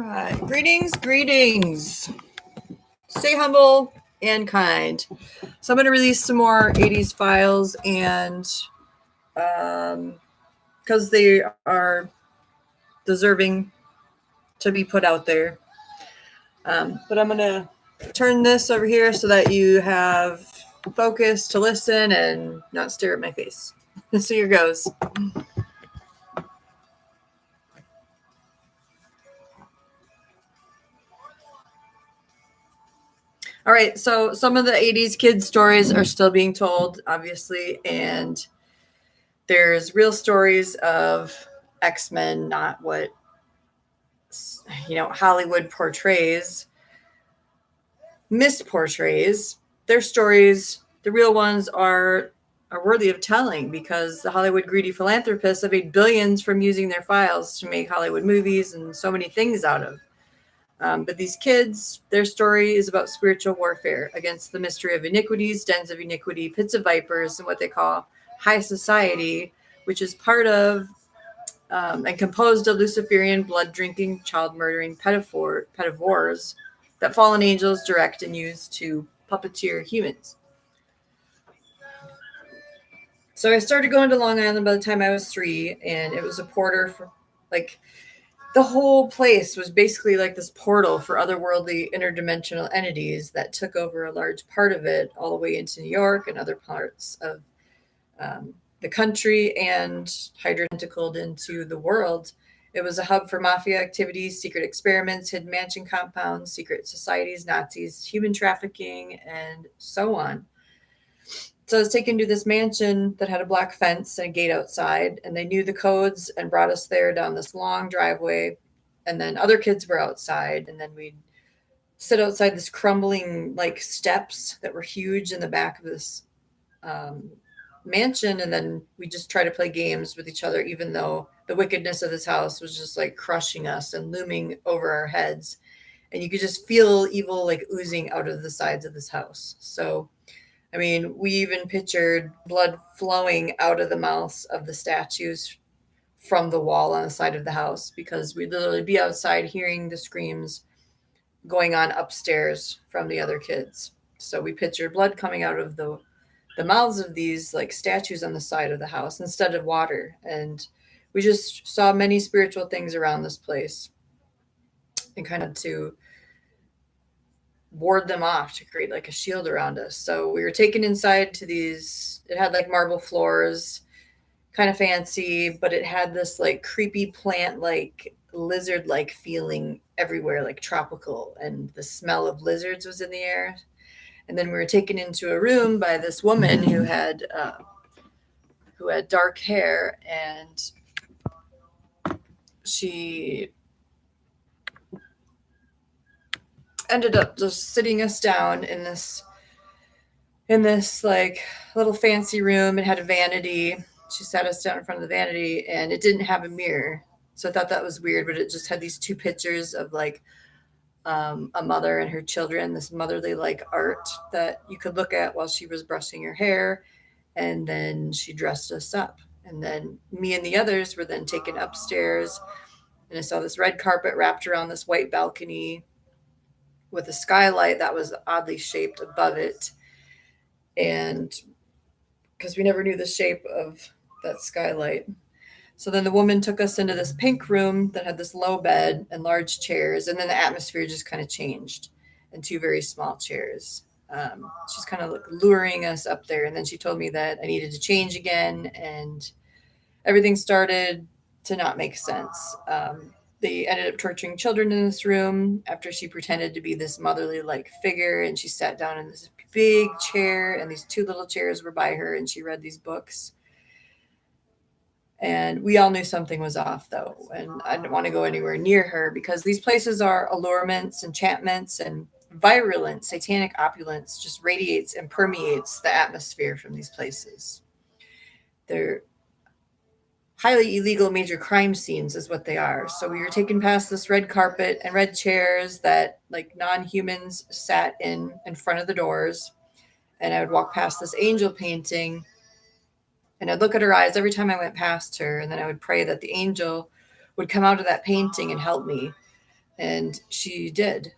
right. Greetings. Stay humble and kind. So I'm going to release some more 80s files, and because they are deserving to be put out there. But I'm going to turn this over here so that you have focus to listen and not stare at my face. So here goes. All right, so some of the 80s kids stories are still being told, obviously, and there's real stories of X-Men, not what Hollywood portrays, misportrays. Their stories, the real ones, are worthy of telling, because the Hollywood greedy philanthropists have made billions from using their files to make Hollywood movies and so many things out of. But these kids, their story is about spiritual warfare against the mystery of iniquities, dens of iniquity, pits of vipers, and what they call high society, which is part of and composed of Luciferian, blood-drinking, child-murdering pedivores that fallen angels direct and use to puppeteer humans. So I started going to Long Island by the time I was 3, and it was a porter for, the whole place was basically like this portal for otherworldly interdimensional entities that took over a large part of it, all the way into New York and other parts of the country, and hydra-tentacled into the world. It was a hub for mafia activities, secret experiments, hidden mansion compounds, secret societies, Nazis, human trafficking, and so on. So I was taken to this mansion that had a black fence and a gate outside, and they knew the codes and brought us there down this long driveway. And then other kids were outside, and then we'd sit outside this crumbling steps that were huge in the back of this mansion. And then we just try to play games with each other, even though the wickedness of this house was just crushing us and looming over our heads. And you could just feel evil oozing out of the sides of this house. So I mean, we even pictured blood flowing out of the mouths of the statues from the wall on the side of the house, because we'd literally be outside hearing the screams going on upstairs from the other kids. So we pictured blood coming out of the mouths of these statues on the side of the house instead of water. And we just saw many spiritual things around this place, and kind of to ward them off, to create a shield around us. So we were taken inside to these, it had marble floors, kind of fancy, but it had this creepy plant, lizard feeling everywhere, tropical, and the smell of lizards was in the air. And then we were taken into a room by this woman who had dark hair, and she ended up just sitting us down in this little fancy room. It had a vanity. She sat us down in front of the vanity, and it didn't have a mirror. So I thought that was weird, but it just had these 2 pictures of a mother and her children, this motherly art that you could look at while she was brushing her hair. And then she dressed us up. And then me and the others were then taken upstairs, and I saw this red carpet wrapped around this white balcony with a skylight that was oddly shaped above it. And because we never knew the shape of that skylight. So then the woman took us into this pink room that had this low bed and large chairs. And then the atmosphere just kind of changed, and 2 very small chairs. She's kind of luring us up there. And then she told me that I needed to change again, and everything started to not make sense. They ended up torturing children in this room after she pretended to be this motherly figure, and she sat down in this big chair, and these 2 little chairs were by her, and she read these books. And we all knew something was off, though, and I didn't want to go anywhere near her, because these places are allurements, enchantments, and virulent satanic opulence just radiates and permeates the atmosphere from these places. They're highly illegal major crime scenes is what they are. So we were taken past this red carpet and red chairs that non-humans sat in front of the doors. And I would walk past this angel painting, and I'd look at her eyes every time I went past her. And then I would pray that the angel would come out of that painting and help me. And she did.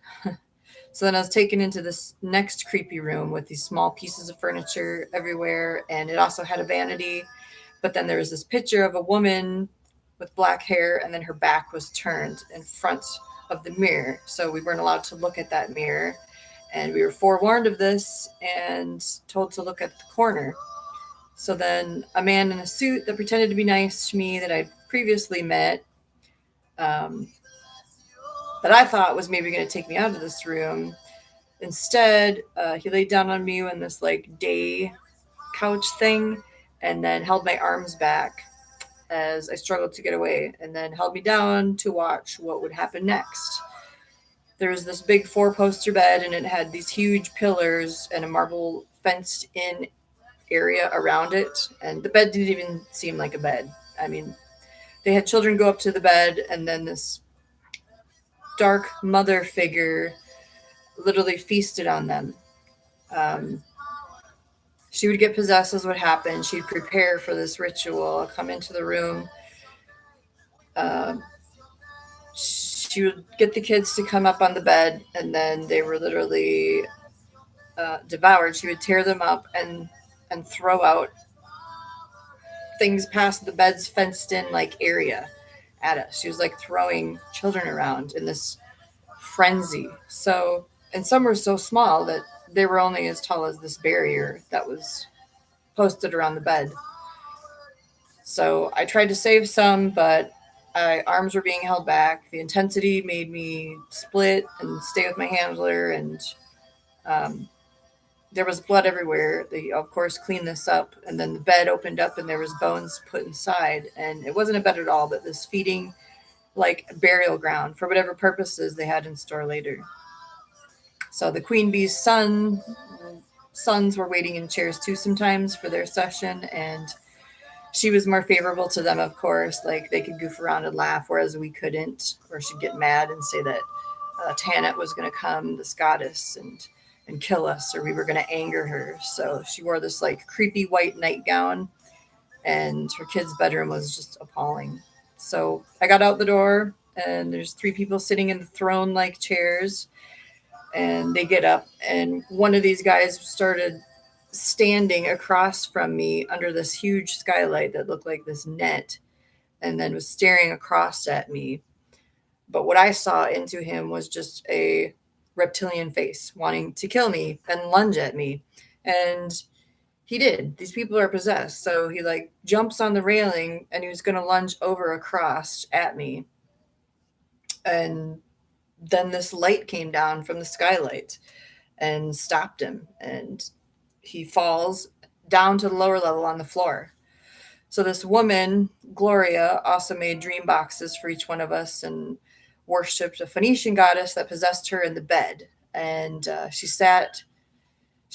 So then I was taken into this next creepy room with these small pieces of furniture everywhere. And it also had a vanity. But then there was this picture of a woman with black hair, and then her back was turned in front of the mirror. So we weren't allowed to look at that mirror. And we were forewarned of this and told to look at the corner. So then a man in a suit that pretended to be nice to me that I'd previously met, that I thought was maybe going to take me out of this room. Instead, he laid down on me in this like day couch thing and then held my arms back as I struggled to get away, and then held me down to watch what would happen next. There was this big 4-poster bed, and it had these huge pillars and a marble fenced in area around it. And the bed didn't even seem like a bed. I mean, they had children go up to the bed, and then this dark mother figure literally feasted on them. She would get possessed as what happened. She'd prepare for this ritual, come into the room. She would get the kids to come up on the bed, and then they were literally devoured. She would tear them up and throw out things past the bed's fenced in like area at us. She was like throwing children around in this frenzy. So, and some were so small that they were only as tall as this barrier that was posted around the bed. So I tried to save some, but arms were being held back. The intensity made me split and stay with my handler, and there was blood everywhere. They, of course, cleaned this up, and then the bed opened up, and there was bones put inside. And it wasn't a bed at all, but this feeding, like, burial ground for whatever purposes they had in store later. So the queen bee's sons were waiting in chairs too sometimes for their session, and she was more favorable to them, of course. Like, they could goof around and laugh, whereas we couldn't, or she'd get mad and say that Tanit was going to come, this goddess, and kill us, or we were going to anger her. So she wore this like creepy white nightgown, and her kid's bedroom was just appalling. So I got out the door, and there's 3 people sitting in the throne like chairs, and they get up, and one of these guys started standing across from me under this huge skylight that looked like this net, and then was staring across at me. But what I saw into him was just a reptilian face wanting to kill me and lunge at me. And he did. These people are possessed. So he like jumps on the railing, and he was going to lunge over across at me. And then this light came down from the skylight and stopped him. And he falls down to the lower level on the floor. So this woman, Gloria, also made dream boxes for each one of us and worshipped a Phoenician goddess that possessed her in the bed. And she sat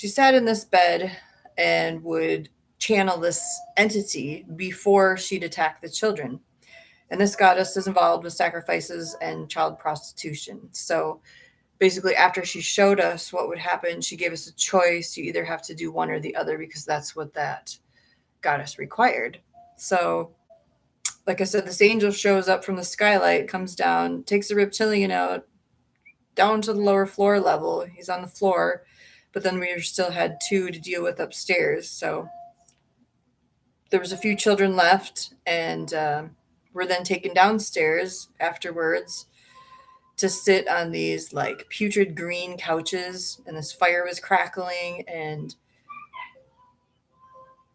in this bed and would channel this entity before she'd attack the children. And this goddess is involved with sacrifices and child prostitution. So basically, after she showed us what would happen, she gave us a choice. You either have to do one or the other, because that's what that goddess required. So, like I said, this angel shows up from the skylight, comes down, takes the reptilian out, down to the lower floor level. He's on the floor, but then we still had 2 to deal with upstairs. So there was a few children left, and we're then taken downstairs afterwards to sit on these like putrid green couches, and this fire was crackling, and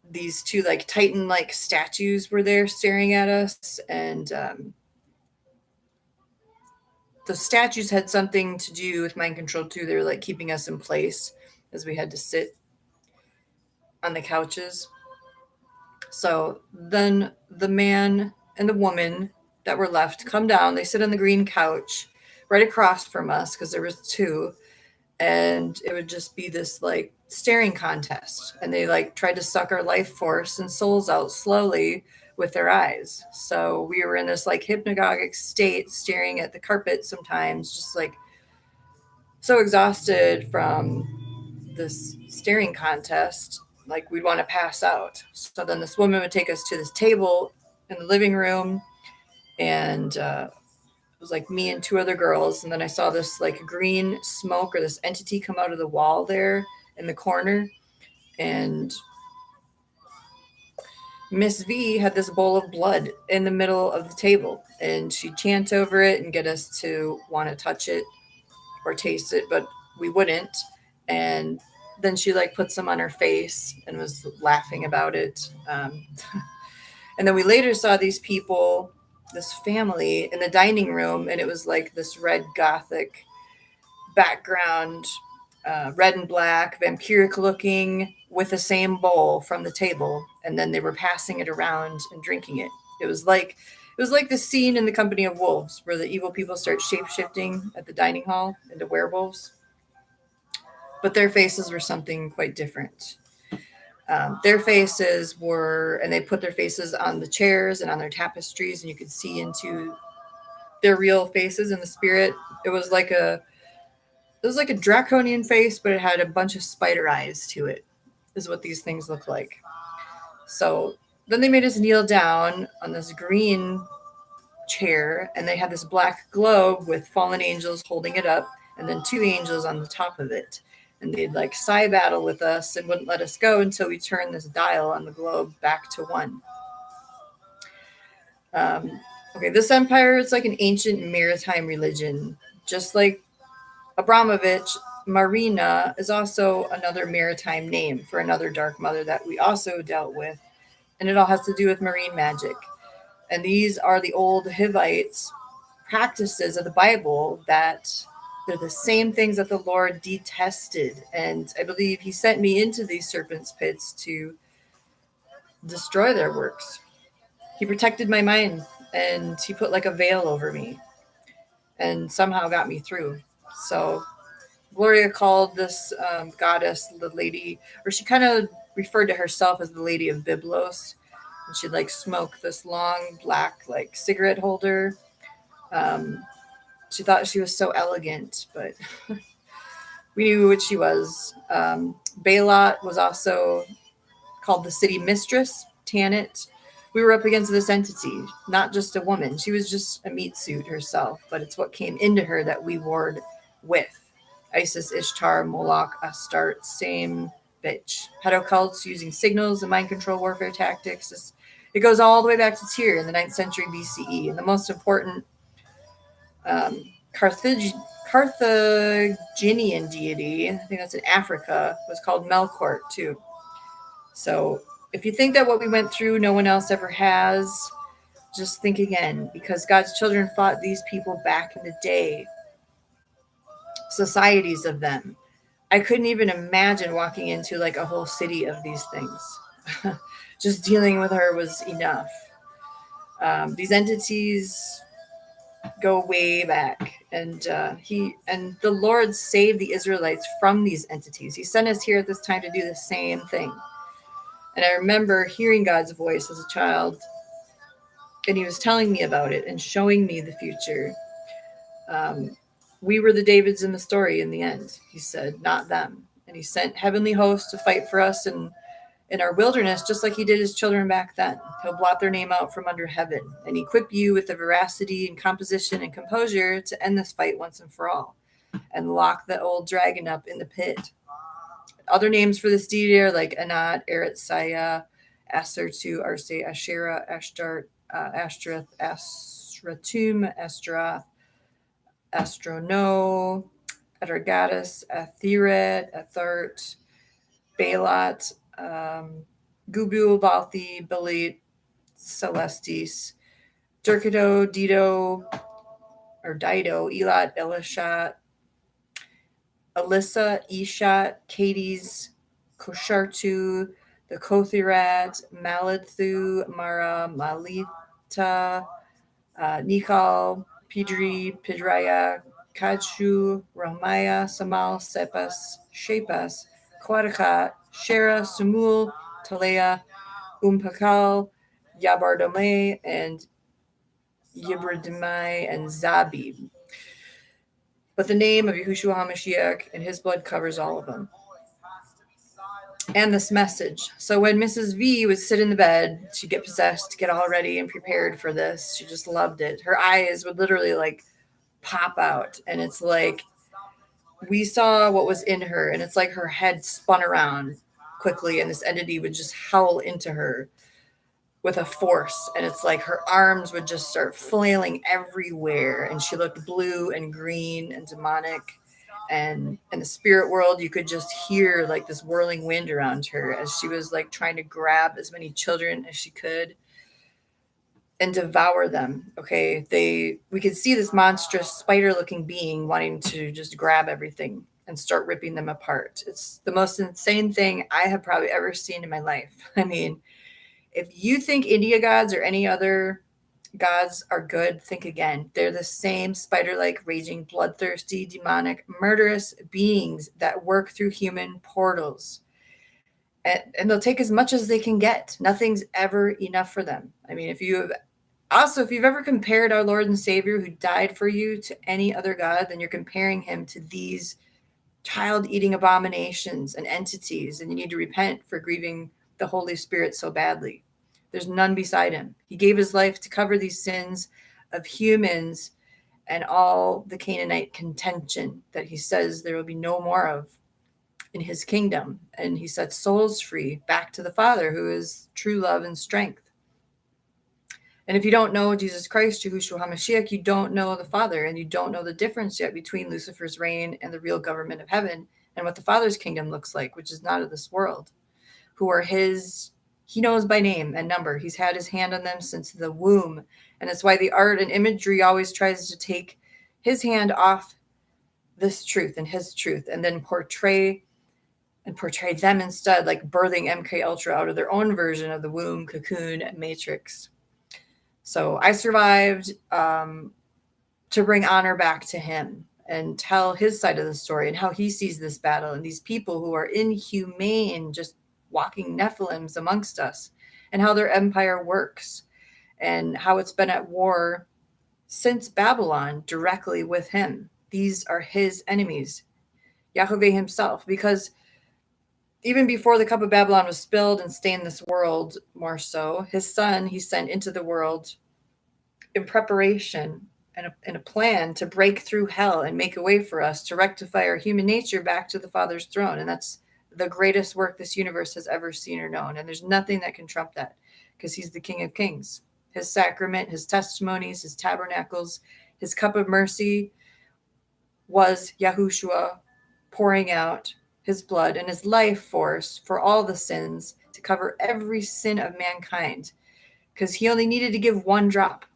these 2 like Titan like statues were there staring at us. And the statues had something to do with mind control too. They were like keeping us in place as we had to sit on the couches. So then the man and the woman that were left come down. They sit on the green couch right across from us, because there was 2, and it would just be this like staring contest, and they like tried to suck our life force and souls out slowly with their eyes. So we were in this like hypnagogic state, staring at the carpet sometimes, just like so exhausted from this staring contest, like we'd want to pass out. So then this woman would take us to this table in the living room, and was like me and two other girls. And then I saw this like green smoke or this entity come out of the wall there in the corner. And Miss V had this bowl of blood in the middle of the table, and she'd chant over it and get us to want to touch it or taste it, but we wouldn't. And then she like put some on her face and was laughing about it. And then we later saw these people, this family, in the dining room, and it was like this red gothic background, red and black, vampiric looking, with the same bowl from the table, and then they were passing it around and drinking it. It was like the scene in The Company of Wolves where the evil people start shape-shifting at the dining hall into werewolves. But their faces were something quite different. Their faces were, and they put their faces on the chairs and on their tapestries, and you could see into their real faces in the spirit. It was like a draconian face, but it had a bunch of spider eyes to it, is what these things look like. So then they made us kneel down on this green chair, and they had this black globe with fallen angels holding it up, and then two angels on the top of it. And they'd like side battle with us and wouldn't let us go until we turned this dial on the globe back to one. Okay, this empire is like an ancient maritime religion. Just like Abramovich, Marina is also another maritime name for another dark mother that we also dealt with. And it all has to do with marine magic. And these are the old Hivites practices of the Bible that they're the same things that the Lord detested. And I believe he sent me into these serpents' pits to destroy their works. He protected my mind, and he put like a veil over me and somehow got me through. So Gloria called this goddess the lady, or she kind of referred to herself as the Lady of Byblos. And she'd like smoke this long black like cigarette holder. She thought she was so elegant, but we knew what she was. Baylot was also called the city mistress, Tanit. We were up against this entity, not just a woman. She was just a meat suit herself, but it's what came into her that we warred with. Isis, Ishtar, Moloch, Astarte, same bitch. Pedo cults using signals and mind control warfare tactics. It goes all the way back to Tyr in the 9th century BCE. And the most important Carthaginian deity, I think that's in Africa, was called Melkort too. So if you think that what we went through no one else ever has, just think again, because God's children fought these people back in the day. Societies of them. I couldn't even imagine walking into like a whole city of these things. Just dealing with her was enough. These entities go way back, and the Lord saved the Israelites from these entities. He sent us here at this time to do the same thing. And I remember hearing God's voice as a child, and he was telling me about it and showing me the future. We were the Davids in the story in the end, he said, not them. And he sent heavenly hosts to fight for us in our wilderness, just like he did his children back then. He'll blot their name out from under heaven and equip you with the veracity and composition and composure to end this fight once and for all and lock the old dragon up in the pit. Other names for this deity are like Anat, Eretzaya, Asertu, Arse, Asherah, Ashtart, Ashtoreth, Asratum, Astroth, Astrono, Atargatus, Atheret, Athart, Balat, Gubu, Balthi, Belit, Celestis, Durkido, Dido, Elat, Elishat, Alyssa, Eshat, Katie's, Koshartu, the Kothirat, Maladthu, Mara, Malita, Nikal, Pidri, Pidraya, Kachu, Ramaya, Samal, Sepas, Shepas, Quadakat, Shera, Sumul, Talea, Umpakal, Yabardome, and Yibradimai, and Zabib. But the name of Yahushua HaMashiach and his blood covers all of them. And this message. So when Mrs. V would sit in the bed, she'd get possessed, get all ready and prepared for this. She just loved it. Her eyes would literally like pop out, and it's like we saw what was in her, and it's like her head spun around quickly, and this entity would just howl into her with a force, and it's like her arms would just start flailing everywhere, and she looked blue and green and demonic. And in the spirit world, you could just hear like this whirling wind around her as she was like trying to grab as many children as she could and devour them. Okay, we could see this monstrous spider looking being wanting to just grab everything and start ripping them apart. It's the most insane thing I have probably ever seen in my life. I mean, if you think India gods or any other gods are good, think again. They're the same spider-like, raging, bloodthirsty, demonic, murderous beings that work through human portals. And they'll take as much as they can get. Nothing's ever enough for them. I mean, if you've ever compared our Lord and Savior who died for you to any other god, then you're comparing him to these child-eating abominations and entities, and you need to repent for grieving the Holy Spirit so badly. There's none beside him. He gave his life to cover these sins of humans and all the Canaanite contention that he says there will be no more of in his kingdom. And he sets souls free back to the Father, who is true love and strength. And if you don't know Jesus Christ, Yahushua HaMashiach, you don't know the Father, and you don't know the difference yet between Lucifer's reign and the real government of heaven and what the Father's kingdom looks like, which is not of this world, who are his. He knows by name and number. He's had his hand on them since the womb. And that's why the art and imagery always tries to take his hand off this truth and his truth and then portray them instead, like birthing MK Ultra out of their own version of the womb, cocoon, matrix. So I survived to bring honor back to him and tell his side of the story and how he sees this battle and these people who are inhumane, just walking Nephilims amongst us, and how their empire works and how it's been at war since Babylon directly with him. These are his enemies, Yahweh himself, because even before the cup of Babylon was spilled and stained this world more so, his son he sent into the world in preparation and a plan to break through hell and make a way for us to rectify our human nature back to the Father's throne. And that's the greatest work this universe has ever seen or known. And there's nothing that can trump that because he's the King of Kings. His sacrament, his testimonies, his tabernacles, his cup of mercy was Yahushua pouring out his blood and his life force for all the sins to cover every sin of mankind, because he only needed to give one drop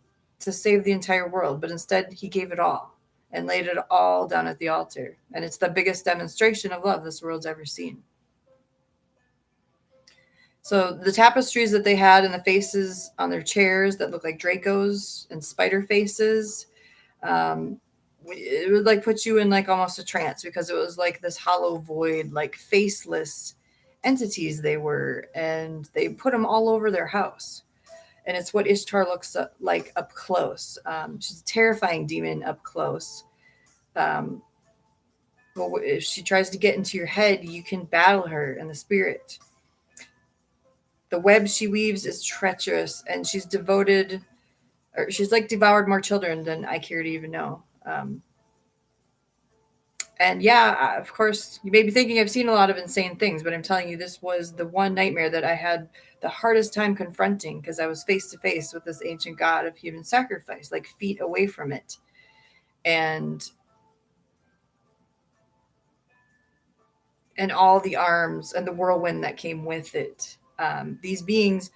to save the entire world, but instead he gave it all and laid it all down at the altar. And it's the biggest demonstration of love this world's ever seen. So the tapestries that they had and the faces on their chairs that look like Dracos and spider faces, it would like put you in like almost a trance, because it was like this hollow void, like faceless entities they were, and they put them all over their house. And it's what Ishtar looks like up close. She's a terrifying demon up close. Well, if she tries to get into your head, you can battle her in the spirit. The web she weaves is treacherous, and she's devoted, or she's like devoured more children than I care to even know. And yeah, of course, you may be thinking I've seen a lot of insane things, but I'm telling you, this was the one nightmare that I had the hardest time confronting, because I was face to face with this ancient god of human sacrifice, like feet away from it. And all the arms and the whirlwind that came with it. These beings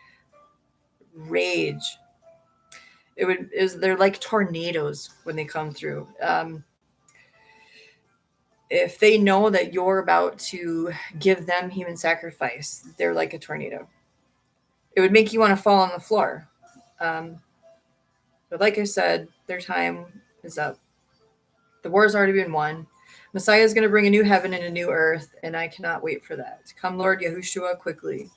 rage. They're like tornadoes when they come through. If they know that you're about to give them human sacrifice, they're like a tornado. It would make you want to fall on the floor. But like I said, their time is up. The war's already been won. Messiah is going to bring a new heaven and a new earth, and I cannot wait for that. Come, Lord Yahushua, quickly.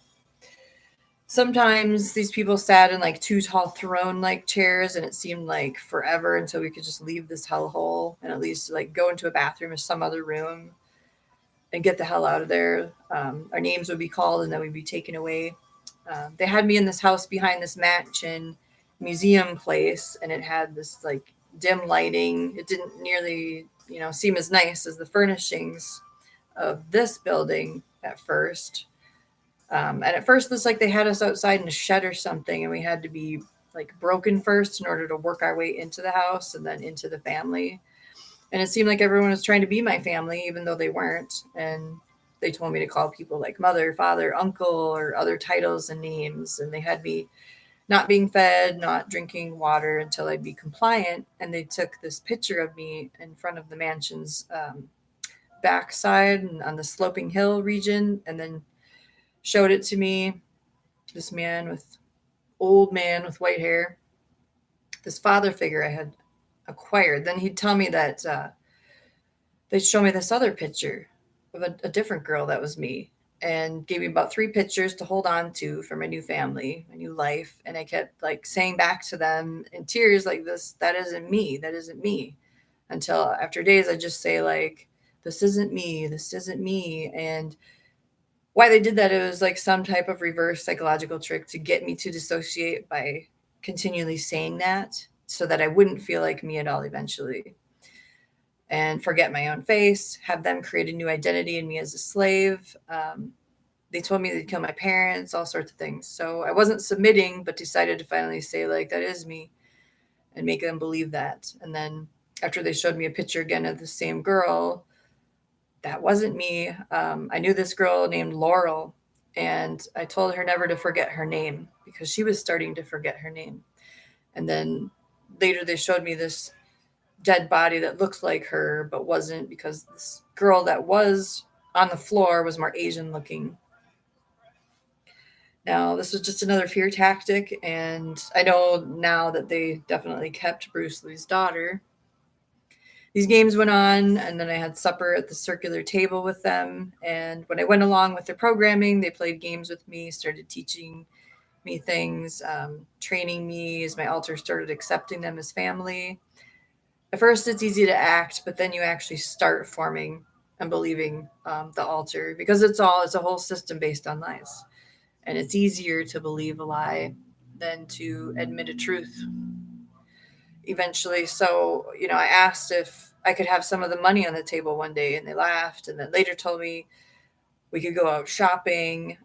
Sometimes these people sat in like two tall throne-like chairs, and it seemed like forever until we could just leave this hellhole and at least like go into a bathroom or some other room and get the hell out of there. Our names would be called, and then we'd be taken away. They had me in this house behind this mansion museum place, and it had this like dim lighting. It didn't nearly, seem as nice as the furnishings of this building at first. And at first, it's like they had us outside in a shed or something, and we had to be like broken first in order to work our way into the house and then into the family. And it seemed like everyone was trying to be my family, even though they weren't. And they told me to call people like mother, father, uncle, or other titles and names. And they had me not being fed, not drinking water until I'd be compliant. And they took this picture of me in front of the mansion's backside and on the sloping hill region, and then showed it to me. This old man with white hair, this father figure I had acquired. Then he'd tell me that they'd show me this other picture of a different girl that was me, and gave me about 3 pictures to hold on to for my new family, my new life. And I kept like saying back to them in tears, like, that isn't me. That isn't me. Until after days, I just say like, this isn't me. This isn't me. And why they did that, it was like some type of reverse psychological trick to get me to dissociate by continually saying that, so that I wouldn't feel like me at all eventually, and forget my own face, have them create a new identity in me as a slave. They told me they'd kill my parents, all sorts of things. So I wasn't submitting, but decided to finally say like, that is me, and make them believe that. And then after they showed me a picture again of the same girl, that wasn't me. I knew this girl named Laurel, and I told her never to forget her name because she was starting to forget her name. And then later they showed me this dead body that looked like her, but wasn't, because this girl that was on the floor was more Asian looking. Now, this was just another fear tactic, and I know now that they definitely kept Bruce Lee's daughter. These games went on, and then I had supper at the circular table with them. And when I went along with their programming, they played games with me, started teaching me things, training me as my altar started accepting them as family. At first, it's easy to act, but then you actually start forming and believing the altar, because it's a whole system based on lies. And it's easier to believe a lie than to admit a truth eventually. So, I asked if I could have some of the money on the table one day, and they laughed, and then later told me we could go out shopping.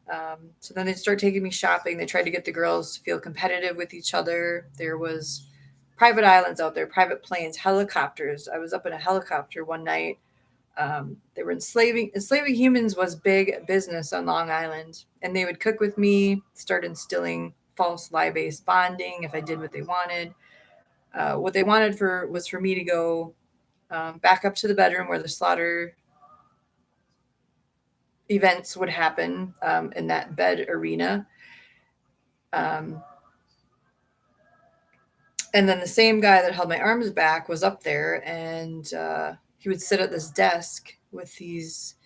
So then they started taking me shopping. They tried to get the girls to feel competitive with each other. There was private islands out there, private planes, helicopters. I was up in a helicopter one night. They were enslaving humans was big business on Long Island, and they would cook with me, start instilling false lie-based bonding if I did what they wanted. What they wanted was for me to go back up to the bedroom where the slaughter events would happen, in that bed arena. And then the same guy that held my arms back was up there, and he would sit at this desk with these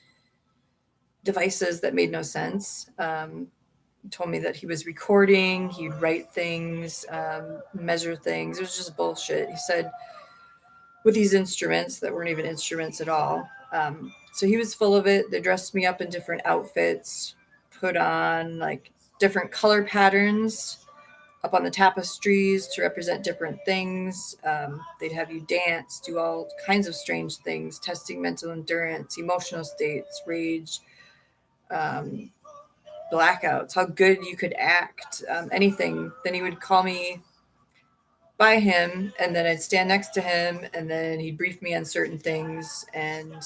devices that made no sense. He told me that he was recording, he'd write things, measure things. It was just bullshit. He said, with these instruments that weren't even instruments at all. So he was full of it. They dressed me up in different outfits, put on like different color patterns up on the tapestries to represent different things. They'd have you dance, do all kinds of strange things, testing mental endurance, emotional states, rage, blackouts, how good you could act, anything. Then he would call me by him, and then I'd stand next to him, and then he'd brief me on certain things, and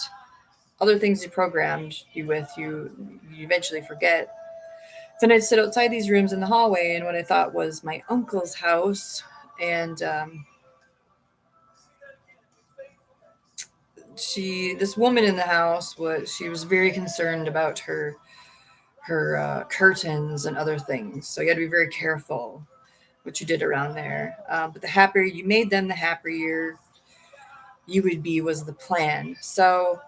other things he programmed you with, you eventually forget. Then I'd sit outside these rooms in the hallway in what I thought was my uncle's house, and this woman in the house she was very concerned about her curtains and other things. So you had to be very careful what you did around there. But the happier you made them, the happier you would be, was the plan. So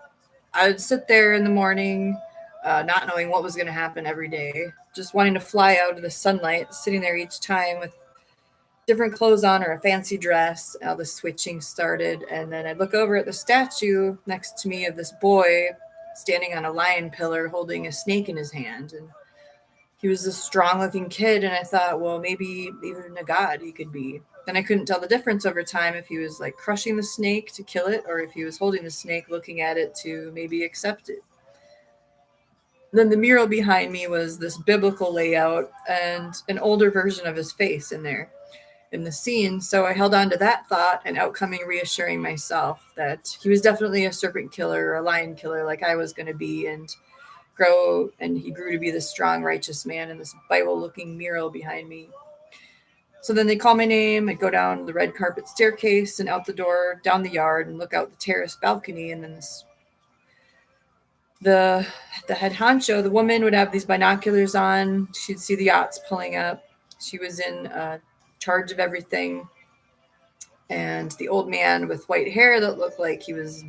I would sit there in the morning, not knowing what was going to happen every day, just wanting to fly out of the sunlight, sitting there each time with different clothes on or a fancy dress. All the switching started. And then I'd look over at the statue next to me of this boy standing on a lion pillar holding a snake in his hand. And he was this strong looking kid, and I thought, well, maybe even a god he could be. Then I couldn't tell the difference over time if he was like crushing the snake to kill it or if he was holding the snake looking at it to maybe accept it. Then the mural behind me was this biblical layout and an older version of his face in there in the scene. So I held on to that thought and outcoming reassuring myself that he was definitely a serpent killer or a lion killer like I was going to be, and he grew to be this strong, righteous man in this Bible looking mural behind me. So then they call my name. I'd go down the red carpet staircase and out the door, down the yard, and look out the terrace balcony. And then the head honcho, the woman, would have these binoculars on. She'd see the yachts pulling up. She was in charge of everything. And the old man with white hair that looked like he was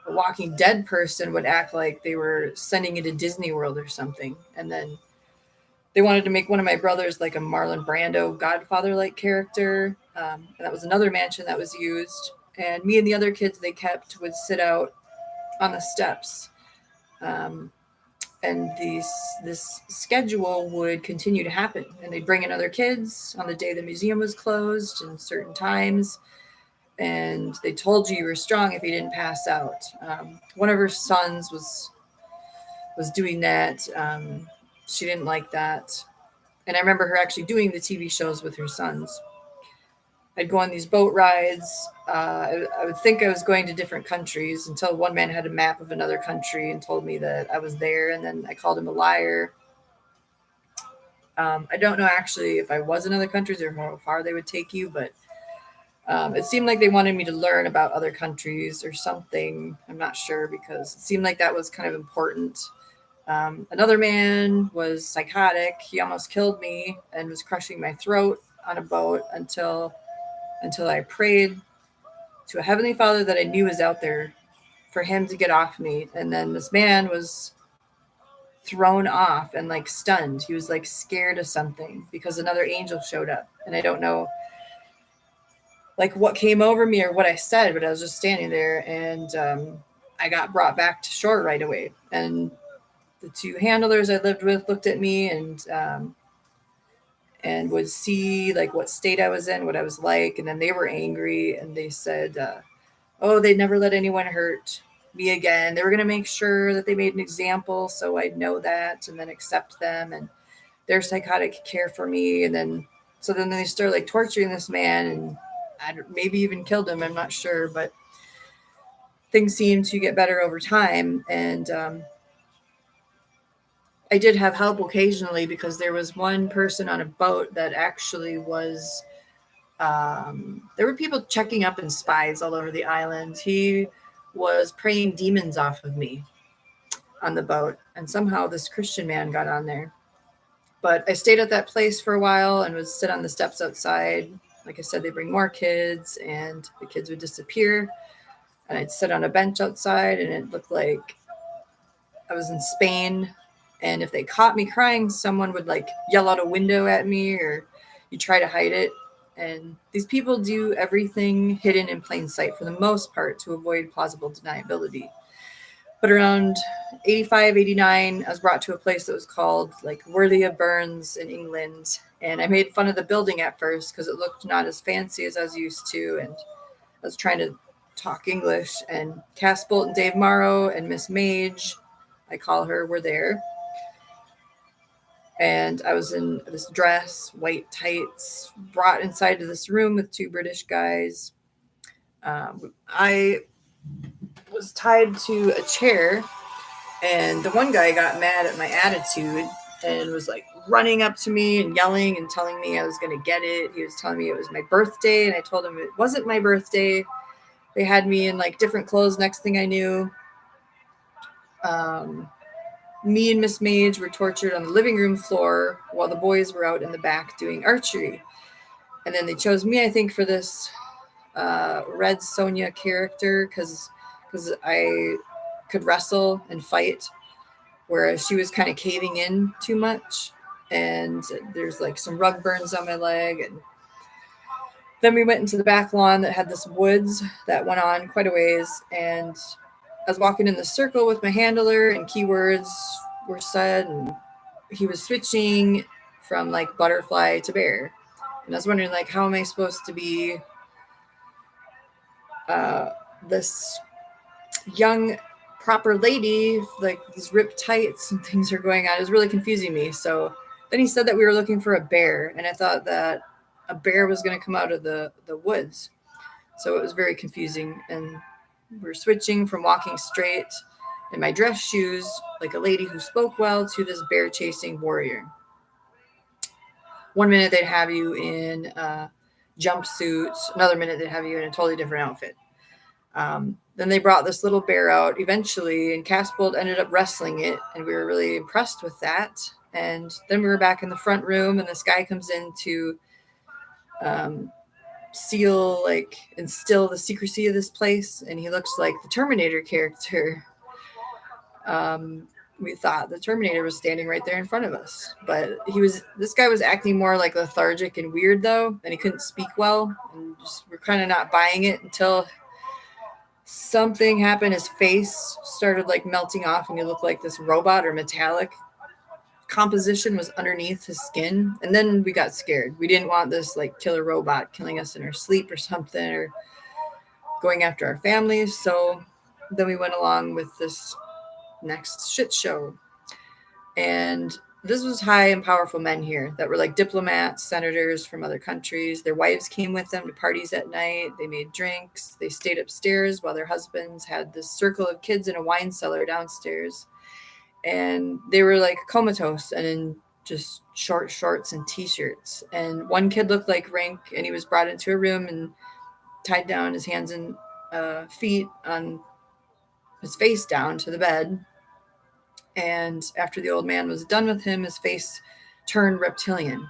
a Walking Dead person would act like they were sending it to Disney World or something. And then they wanted to make one of my brothers like a Marlon Brando Godfather-like character. And that was another mansion that was used. And me and the other kids they kept would sit out on the steps. And this schedule would continue to happen. And they'd bring in other kids on the day the museum was closed and certain times. And they told you were strong if you didn't pass out. One of her sons was doing that. She didn't like that. And I remember her actually doing the TV shows with her sons. I'd go on these boat rides. I would think I was going to different countries until one man had a map of another country and told me that I was there. And then I called him a liar. I don't know actually if I was in other countries or how far they would take you, but it seemed like they wanted me to learn about other countries or something. I'm not sure because it seemed like that was kind of important. Another man was psychotic. He almost killed me and was crushing my throat on a boat until I prayed to a heavenly Father that I knew was out there for him to get off me. And then this man was thrown off and like stunned. He was like scared of something because another angel showed up. And I don't know like what came over me or what I said, but I was just standing there and I got brought back to shore right away. And the two handlers I lived with looked at me and would see like what state I was in, what I was like. And then they were angry and they said, they'd never let anyone hurt me again. They were going to make sure that they made an example so I'd know that and then accept them and their psychotic care for me. And then they started like torturing this man and maybe even killed him. I'm not sure, but things seemed to get better over time. And I did have help occasionally because there was one person on a boat that actually was, there were people checking up and spies all over the island. He was praying demons off of me on the boat. And somehow this Christian man got on there. But I stayed at that place for a while and would sit on the steps outside. Like I said, they bring more kids and the kids would disappear. And I'd sit on a bench outside and it looked like I was in Spain. And if they caught me crying, someone would like yell out a window at me or you try to hide it. And these people do everything hidden in plain sight for the most part to avoid plausible deniability. But around 85, 89, I was brought to a place that was called like Worthy of Burns in England. And I made fun of the building at first because it looked not as fancy as I was used to. And I was trying to talk English. And Cass Bolt and Dave Morrow and Miss Mage, I call her, were there. And I was in this dress, white tights, brought inside to this room with two British guys. I was tied to a chair, and the one guy got mad at my attitude and was like running up to me and yelling and telling me I was going to get it. He was telling me it was my birthday, and I told him it wasn't my birthday. They had me in like different clothes. Next thing I knew, me and Miss Mage were tortured on the living room floor while the boys were out in the back doing archery. And then they chose me, I think, for this Red Sonja character because I could wrestle and fight, whereas she was kind of caving in too much. And there's like some rug burns on my leg. And then we went into the back lawn that had this woods that went on quite a ways. And I was walking in the circle with my handler and keywords were said. And he was switching from like butterfly to bear. And I was wondering, like, how am I supposed to be this young proper lady, like these ripped tights and things are going on. It was really confusing me. So then he said that we were looking for a bear, and I thought that a bear was going to come out of the woods. So it was very confusing. And we're switching from walking straight in my dress shoes, like a lady who spoke well, to this bear chasing warrior. One minute they'd have you in a jumpsuit, another minute they'd have you in a totally different outfit. Then they brought this little bear out eventually, and Casbold ended up wrestling it, and we were really impressed with that. And then we were back in the front room, and this guy comes in to instill the secrecy of this place, and he looks like the Terminator character. We thought the Terminator was standing right there in front of us, but this guy was acting more like lethargic and weird though, and he couldn't speak well, and we're kind of not buying it until something happened. His face started like melting off, and he looked like this robot or metallic composition was underneath his skin. And then we got scared. We didn't want this like killer robot killing us in our sleep or something, or going after our families. So then we went along with this next shit show. And this was high and powerful men here that were like diplomats, senators from other countries. Their wives came with them to parties at night. They made drinks. They stayed upstairs while their husbands had this circle of kids in a wine cellar downstairs. And they were like comatose and in just short shorts and t-shirts. And one kid looked like Rink, and he was brought into a room and tied down, his hands and feet on his face down to the bed. And after the old man was done with him, his face turned reptilian.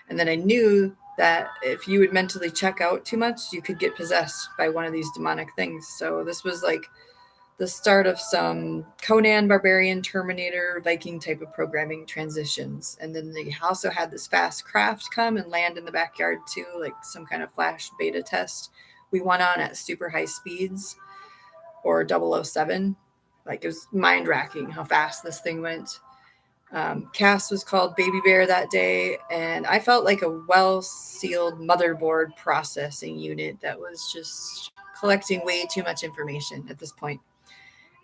And then I knew that if you would mentally check out too much, you could get possessed by one of these demonic things. So this was like the start of some Conan, Barbarian, Terminator, Viking type of programming transitions. And then they also had this fast craft come and land in the backyard too, like some kind of flash beta test. We went on at super high speeds, or 007. Like, it was mind-racking how fast this thing went. Cass was called Baby Bear that day, and I felt like a well-sealed motherboard processing unit that was just collecting way too much information at this point.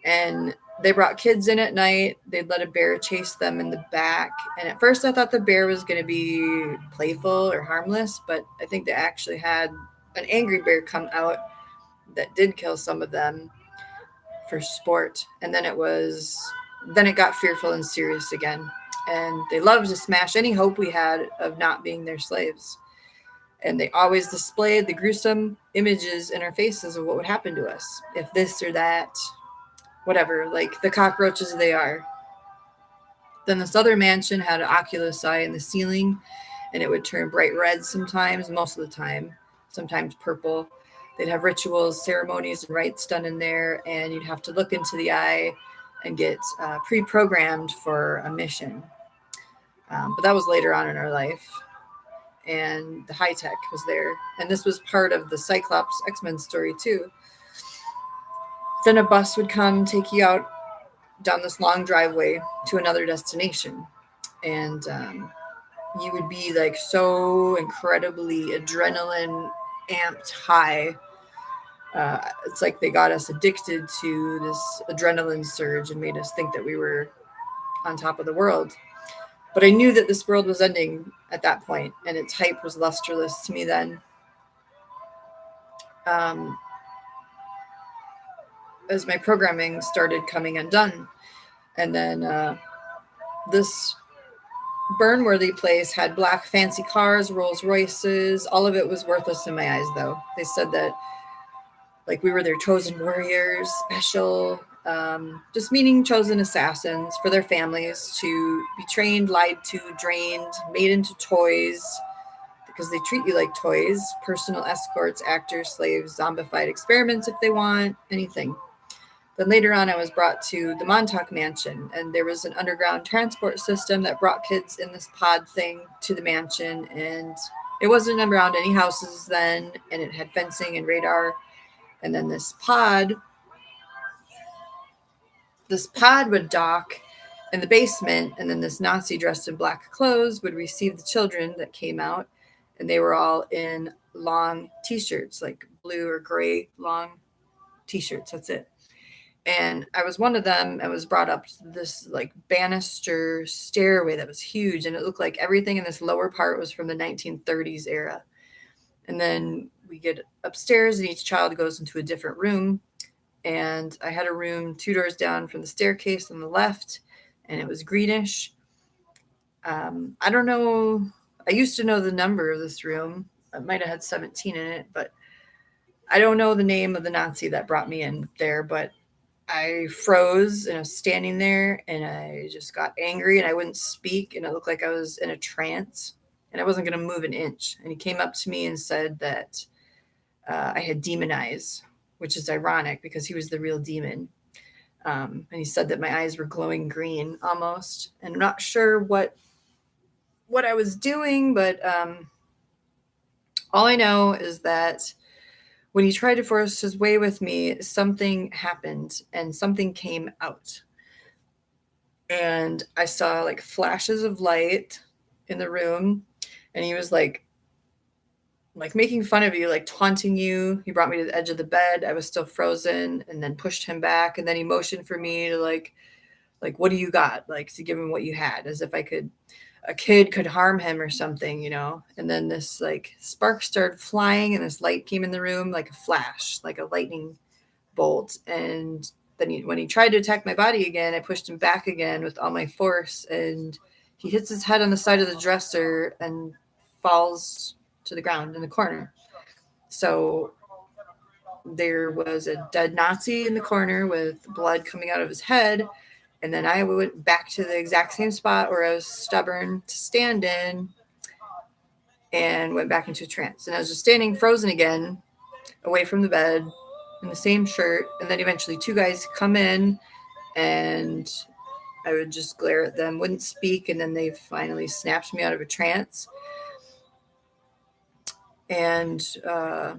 And they brought kids in at night. They'd let a bear chase them in the back. And at first I thought the bear was going to be playful or harmless, but I think they actually had an angry bear come out that did kill some of them for sport. And then it got fearful and serious again. And they loved to smash any hope we had of not being their slaves. And they always displayed the gruesome images in our faces of what would happen to us if this or that, whatever, like the cockroaches they are. Then this other mansion had an oculus eye in the ceiling, and it would turn bright red sometimes, most of the time, sometimes purple. They'd have rituals, ceremonies, and rites done in there, and you'd have to look into the eye and get pre-programmed for a mission. But that was later on in our life, and the high tech was there. And this was part of the Cyclops X-Men story too. Then a bus would come, take you out down this long driveway to another destination. And you would be like so incredibly adrenaline amped high. It's like they got us addicted to this adrenaline surge and made us think that we were on top of the world. But I knew that this world was ending at that point, and its hype was lusterless to me then. As my programming started coming undone. And then this Burnworthy place had black fancy cars, Rolls Royces. All of it was worthless in my eyes, though. They said that like we were their chosen warriors, special, just meaning chosen assassins for their families to be trained, lied to, drained, made into toys, because they treat you like toys, personal escorts, actors, slaves, zombified experiments if they want, anything. Then later on, I was brought to the Montauk Mansion, and there was an underground transport system that brought kids in this pod thing to the mansion, and it wasn't around any houses then, and it had fencing and radar. And then this pod would dock in the basement, and then this Nazi dressed in black clothes would receive the children that came out, and they were all in long t-shirts, like blue or gray long t-shirts. That's it. And I was one of them. I was brought up this like banister stairway that was huge, and it looked like everything in this lower part was from the 1930s era. And then we get upstairs, and each child goes into a different room. And I had a room 2 doors down from the staircase on the left, and it was greenish. I don't know. I used to know the number of this room. It might have had 17 in it, but I don't know the name of the Nazi that brought me in there. But I froze, and I was standing there, and I just got angry, and I wouldn't speak, and it looked like I was in a trance, and I wasn't going to move an inch. And he came up to me and said that I had demon eyes, which is ironic because he was the real demon. And he said that my eyes were glowing green almost. And I'm not sure what I was doing, but all I know is that when he tried to force his way with me, something happened and something came out. And I saw like flashes of light in the room, and he was like making fun of you, like taunting you. He brought me to the edge of the bed. I was still frozen, and then pushed him back, and then he motioned for me to like what do you got, like to give him what you had, as if a kid could harm him or something, And then this like spark started flying, and this light came in the room like a flash, like a lightning bolt. And then when he tried to attack my body again, I pushed him back again with all my force, and he hits his head on the side of the dresser and falls to the ground in the corner. So there was a dead Nazi in the corner with blood coming out of his head. And then I went back to the exact same spot where I was stubborn to stand in, and went back into a trance. And I was just standing frozen again, away from the bed, in the same shirt. And then eventually 2 guys come in, and I would just glare at them, wouldn't speak. And then they finally snapped me out of a trance. And I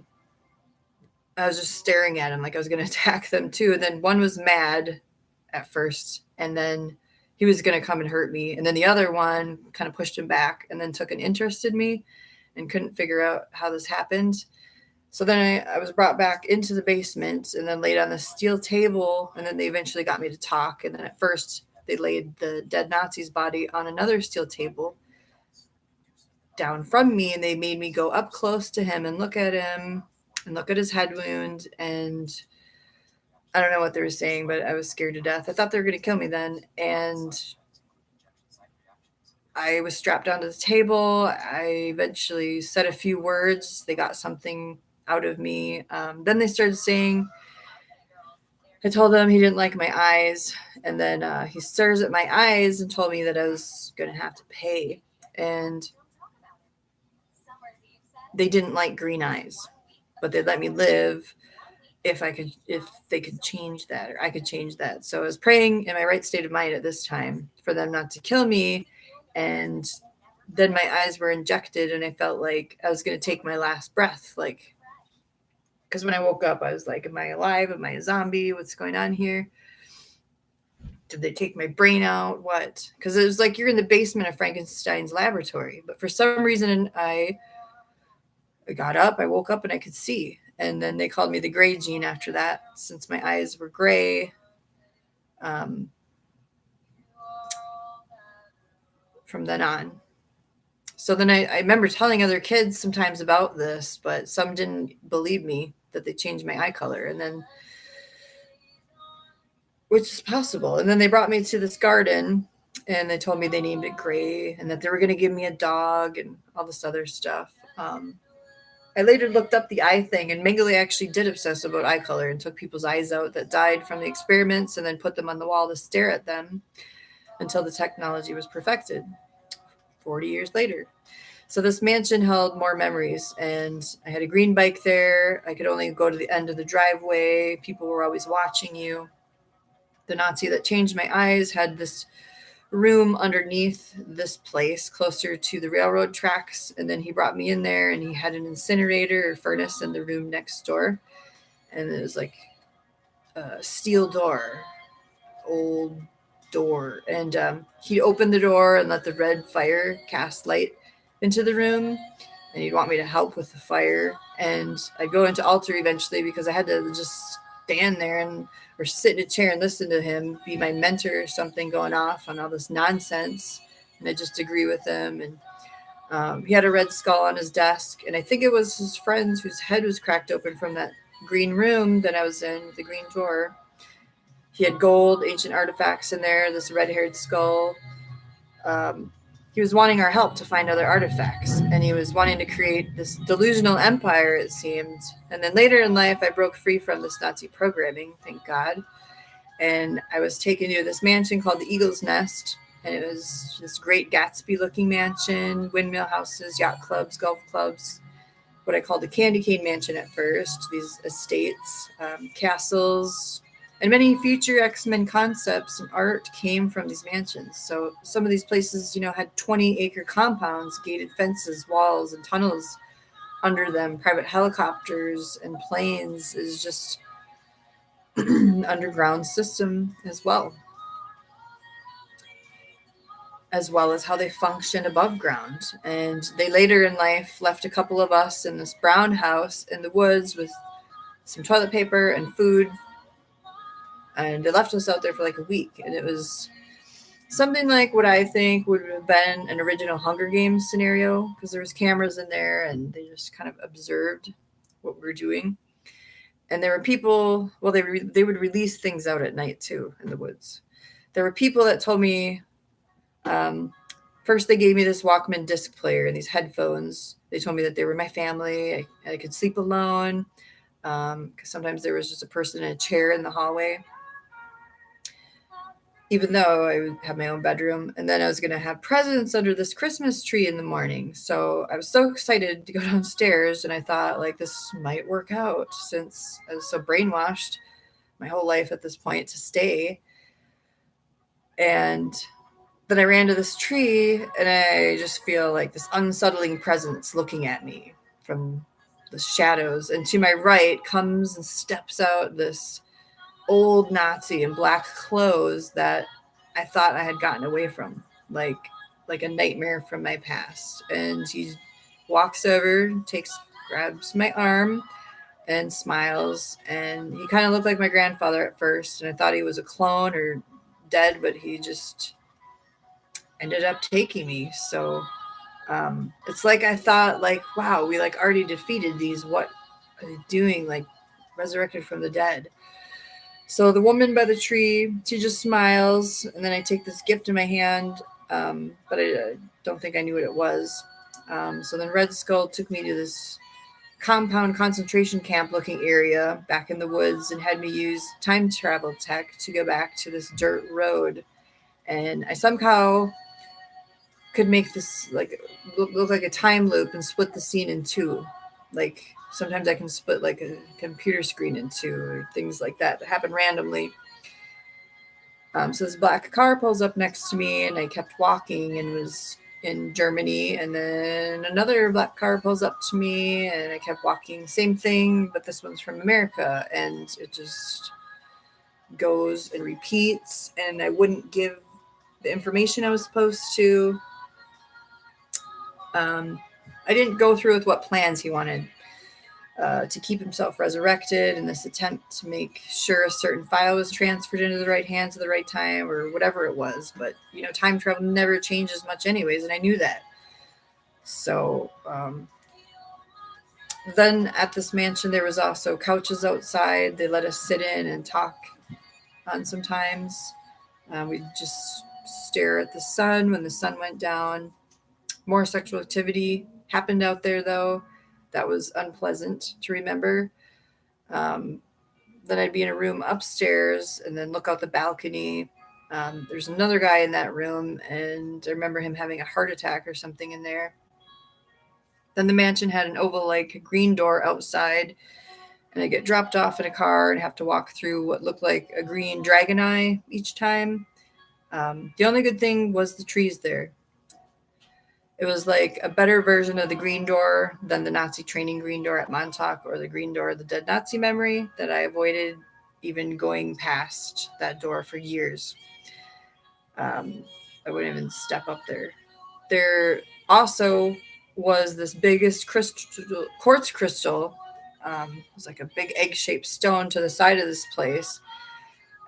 was just staring at him like I was going to attack them too. And then one was mad at first, and then he was going to come and hurt me. And then the other one kind of pushed him back, and then took an interest in me, and couldn't figure out how this happened. So then I was brought back into the basement, and then laid on the steel table. And then they eventually got me to talk. And then at first they laid the dead Nazi's body on another steel table down from me, and they made me go up close to him and look at him and look at his head wound. And I don't know what they were saying, but I was scared to death. I thought they were going to kill me then. And I was strapped onto the table. I eventually said a few words. They got something out of me. Then they started saying, I told them he didn't like my eyes. And then he stares at my eyes and told me that I was going to have to pay. And they didn't like green eyes, but they'd let me live if they could change that, or I could change that. So I was praying in my right state of mind at this time for them not to kill me. And then my eyes were injected, and I felt like I was going to take my last breath. Like, because when I woke up, I was like, am I alive? Am I a zombie? What's going on here? Did they take my brain out? What? Because it was like you're in the basement of Frankenstein's laboratory. But for some reason, I got up, I woke up, and I could see. And then they called me the gray gene after that, since my eyes were gray. From then on. So then I remember telling other kids sometimes about this, but some didn't believe me that they changed my eye color. And then, which is possible. And then they brought me to this garden, and they told me they named it Gray, and that they were going to give me a dog and all this other stuff. I later looked up the eye thing, and Mengele actually did obsess about eye color and took people's eyes out that died from the experiments, and then put them on the wall to stare at them until the technology was perfected 40 years later. So this mansion held more memories, and I had a green bike there. I could only go to the end of the driveway. People were always watching you. The Nazi that changed my eyes had this room underneath this place closer to the railroad tracks, and then he brought me in there, and he had an incinerator or furnace in the room next door, and it was like a steel door, old door, and he'd open the door and let the red fire cast light into the room, and he'd want me to help with the fire. And I'd go into altar eventually because I had to just stand there and or sit in a chair and listen to him be my mentor or something, going off on all this nonsense, and I just agree with him. And he had a red skull on his desk, and I think it was his friend's whose head was cracked open from that green room that I was in, the green door. He had gold, ancient artifacts in there, this red-haired skull. He was wanting our help to find other artifacts, and he was wanting to create this delusional empire, it seemed. And then later in life, I broke free from this Nazi programming, thank God. And I was taken to this mansion called the Eagle's Nest, and it was this great Gatsby-looking mansion, windmill houses, yacht clubs, golf clubs, what I called the candy cane mansion at first, these estates, castles, and many future X-Men concepts and art came from these mansions. So some of these places, had 20-acre compounds, gated fences, walls, and tunnels under them, private helicopters and planes is just an underground system as well as how they function above ground. And they later in life left a couple of us in this brown house in the woods with some toilet paper and food. And they left us out there for like a week. And it was something like what I think would have been an original Hunger Games scenario, because there was cameras in there and they just kind of observed what we were doing. And there were people, well, they would release things out at night too in the woods. There were people that told me, first they gave me this Walkman disc player and these headphones. They told me that they were my family. I could sleep alone, because sometimes there was just a person in a chair in the hallway, even though I would have my own bedroom. And then I was going to have presents under this Christmas tree in the morning. So I was so excited to go downstairs, and I thought, like, this might work out since I was so brainwashed my whole life at this point to stay. And then I ran to this tree, and I just feel like this unsettling presence looking at me from the shadows. And to my right comes and steps out this old Nazi in black clothes that I thought I had gotten away from, like a nightmare from my past. And he walks over, grabs my arm and smiles. And he kind of looked like my grandfather at first, and I thought he was a clone or dead, but he just ended up taking me. So it's like I thought, like, wow, we like already defeated these. What are they doing? Like, resurrected from the dead. So the woman by the tree, she just smiles, and then I take this gift in my hand, but I don't think I knew what it was. So then Red Skull took me to this compound concentration camp looking area back in the woods and had me use time travel tech to go back to this dirt road. And I somehow could make this like look like a time loop and split the scene in two. Like sometimes I can split like a computer screen in two, or things like that happen randomly. So this black car pulls up next to me, and I kept walking and was in Germany. And then another black car pulls up to me, and I kept walking. Same thing, but this one's from America. And it just goes and repeats, and I wouldn't give the information I was supposed to. I didn't go through with what plans he wanted to keep himself resurrected in this attempt to make sure a certain file was transferred into the right hands at the right time, or whatever it was. But, time travel never changes much anyways, and I knew that. So then at this mansion, there was also couches outside. They let us sit in and talk on sometimes. We'd just stare at the sun when the sun went down. More sexual activity happened out there, though. That was unpleasant to remember. Then I'd be in a room upstairs and then look out the balcony. There's another guy in that room, and I remember him having a heart attack or something in there. Then the mansion had an oval-like green door outside, and I get dropped off in a car and have to walk through what looked like a green dragon eye each time. The only good thing was the trees there. It was like a better version of the green door than the Nazi training green door at Montauk, or the green door of the dead Nazi memory that I avoided even going past that door for years. I wouldn't even step up there. There also was this biggest quartz crystal. It was like a big egg-shaped stone to the side of this place,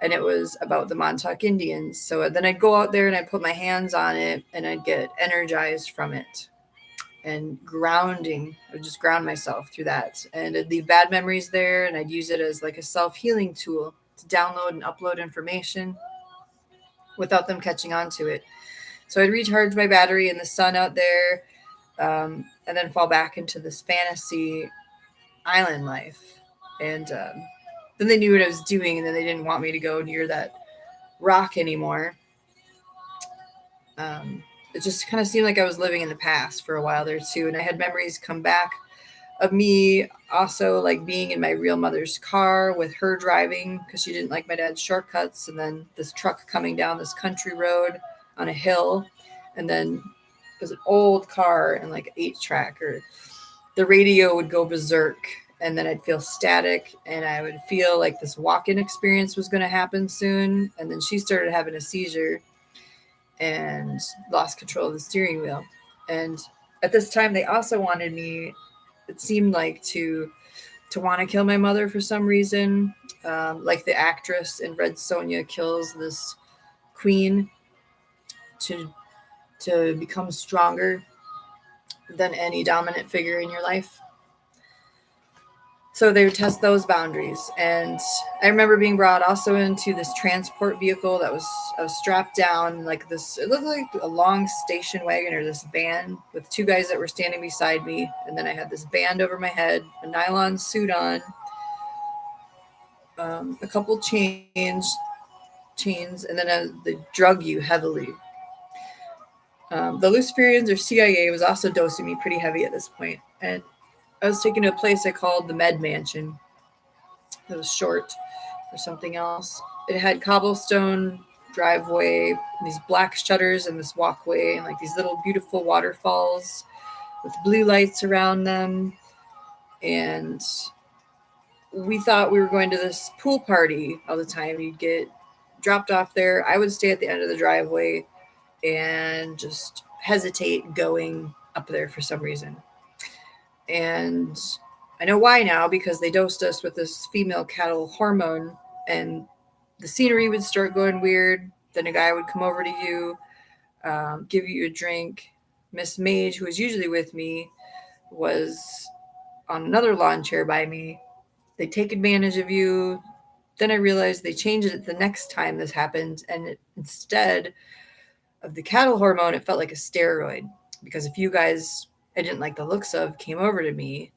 and it was about the Montauk Indians. So then I'd go out there and I'd put my hands on it, and I'd get energized from it and grounding. I would just ground myself through that, and I'd leave bad memories there, and I'd use it as like a self-healing tool to download and upload information without them catching on to it. So I'd recharge my battery in the sun out there, and then fall back into this fantasy island life. And then they knew what I was doing, and then they didn't want me to go near that rock anymore. It just kind of seemed like I was living in the past for a while there too, and I had memories come back of me also like being in my real mother's car with her driving because she didn't like my dad's shortcuts, and then this truck coming down this country road on a hill, and then it was an old car and like 8-track, or the radio would go berserk, and then I'd feel static, and I would feel like this walk-in experience was going to happen soon, and then she started having a seizure and lost control of the steering wheel. And at this time they also wanted me, it seemed like, to want to kill my mother for some reason, like the actress in Red Sonja kills this queen to become stronger than any dominant figure in your life. So they would test those boundaries. And I remember being brought also into this transport vehicle that was, I was strapped down like this, it looked like a long station wagon or this van with 2 guys that were standing beside me. And then I had this band over my head, a nylon suit on, a couple chains, and then they drug you heavily. The Luciferians or CIA was also dosing me pretty heavy at this point. And I was taken to a place I called the Med Mansion. It was short for something else. It had cobblestone driveway, these black shutters, and this walkway, and like these little beautiful waterfalls with blue lights around them. And we thought we were going to this pool party all the time. You'd get dropped off there. I would stay at the end of the driveway and just hesitate going up there for some reason. And I know why now, because they dosed us with this female cattle hormone, and the scenery would start going weird. Then a guy would come over to you, give you a drink. Miss Mage, who was usually with me, was on another lawn chair by me. They take advantage of you. Then I realized they changed it the next time this happened, and instead of the cattle hormone, it felt like a steroid, because if you guys I didn't like the looks of came over to me,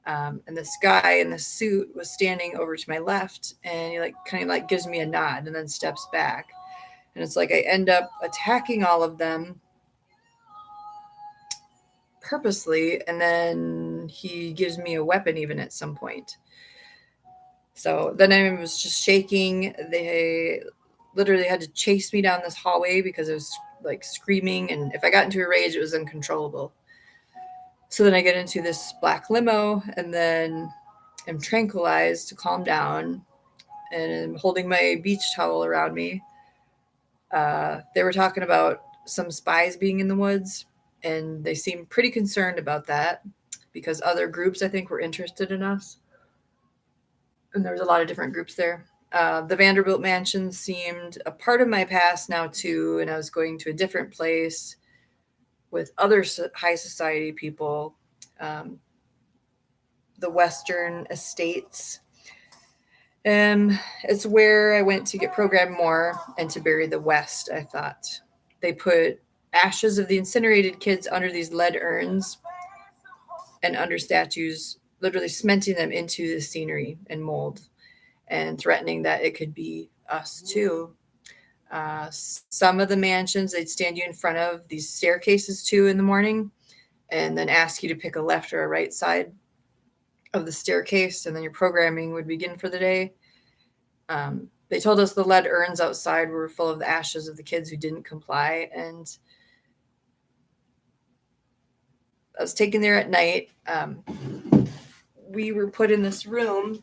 and this guy in the suit was standing over to my left, and he like kind of like gives me a nod and then steps back, and it's like I end up attacking all of them purposely, and then he gives me a weapon even at some point. So then I was just shaking. They literally had to chase me down this hallway because I was like screaming, and if I got into a rage, it was uncontrollable. So then I get into this black limo, and then I'm tranquilized to calm down, and I'm holding my beach towel around me. They were talking about some spies being in the woods, and they seemed pretty concerned about that because other groups, I think, were interested in us. And there was a lot of different groups there. The Vanderbilt mansion seemed a part of my past now too, and I was going to a different place with other high society people, the Western estates. It's where I went to get programmed more and to bury the West, I thought. They put ashes of the incinerated kids under these lead urns and under statues, literally cementing them into the scenery and mold, and threatening that it could be us too. Some of the mansions, they'd stand you in front of these staircases too in the morning, and then ask you to pick a left or a right side of the staircase, and then your programming would begin for the day. They told us the lead urns outside were full of the ashes of the kids who didn't comply, and I was taken there at night. We were put in this room,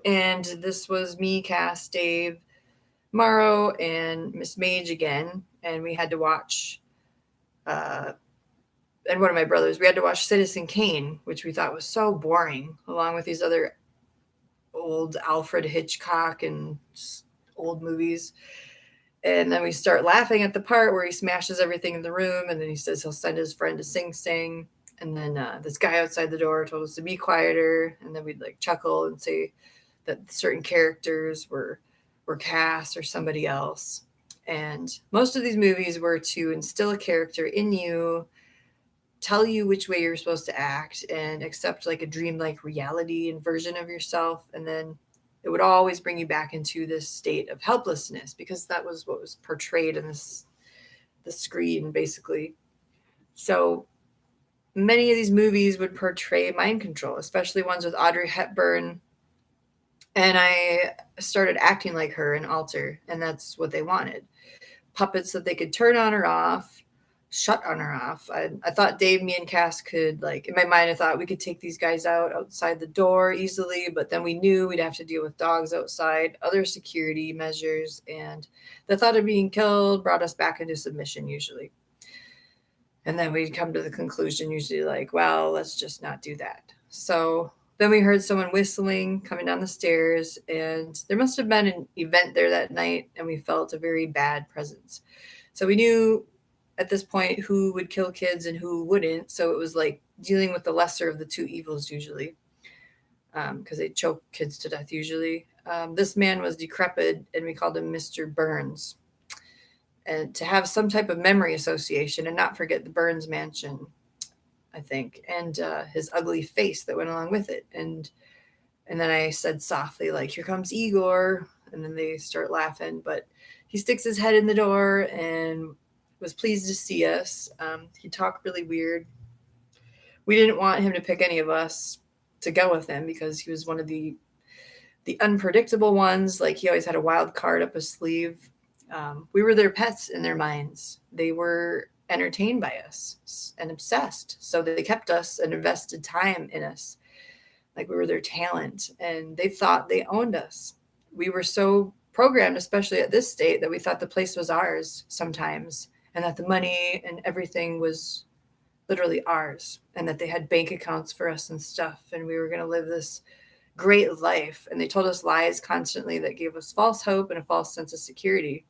and this was me, Cass, Dave, Morrow and Miss Mage again, and we had to watch, and one of my brothers, we had to watch Citizen Kane, which we thought was so boring, along with these other old Alfred Hitchcock and old movies. And then we start laughing at the part where he smashes everything in the room, and then he says he'll send his friend to Sing Sing. And then this guy outside the door told us to be quieter, and then we'd like chuckle and say that certain characters were cast or somebody else. And most of these movies were to instill a character in you, tell you which way you're supposed to act, and accept like a dreamlike reality and version of yourself. And then it would always bring you back into this state of helplessness, because that was what was portrayed in the screen, basically. So many of these movies would portray mind control, especially ones with Audrey Hepburn. And I started acting like her in Alter, and that's what they wanted. Puppets that they could turn on or off, shut on or off. I thought Dave, me, and Cass could, like, in my mind, I thought we could take these guys out outside the door easily, but then we knew we'd have to deal with dogs outside, other security measures, and the thought of being killed brought us back into submission usually. And then we'd come to the conclusion usually like, well, let's just not do that. So then we heard someone whistling coming down the stairs, and there must have been an event there that night, and we felt a very bad presence. So we knew at this point who would kill kids and who wouldn't. So it was like dealing with the lesser of the two evils usually, because they choke kids to death usually. This man was decrepit, and we called him Mr. Burns. And to have some type of memory association and not forget the Burns mansion, I think, and his ugly face that went along with it. And then I said softly, like, here comes Igor. And then they start laughing. But he sticks his head in the door and was pleased to see us. He talked really weird. We didn't want him to pick any of us to go with him, because he was one of the unpredictable ones. Like, he always had a wild card up his sleeve. We were their pets in their minds. They were entertained by us and obsessed. So they kept us and invested time in us. Like, we were their talent, and they thought they owned us. We were so programmed, especially at this state, that we thought the place was ours sometimes, and that the money and everything was literally ours, and that they had bank accounts for us and stuff, and we were going to live this great life. And they told us lies constantly that gave us false hope and a false sense of security.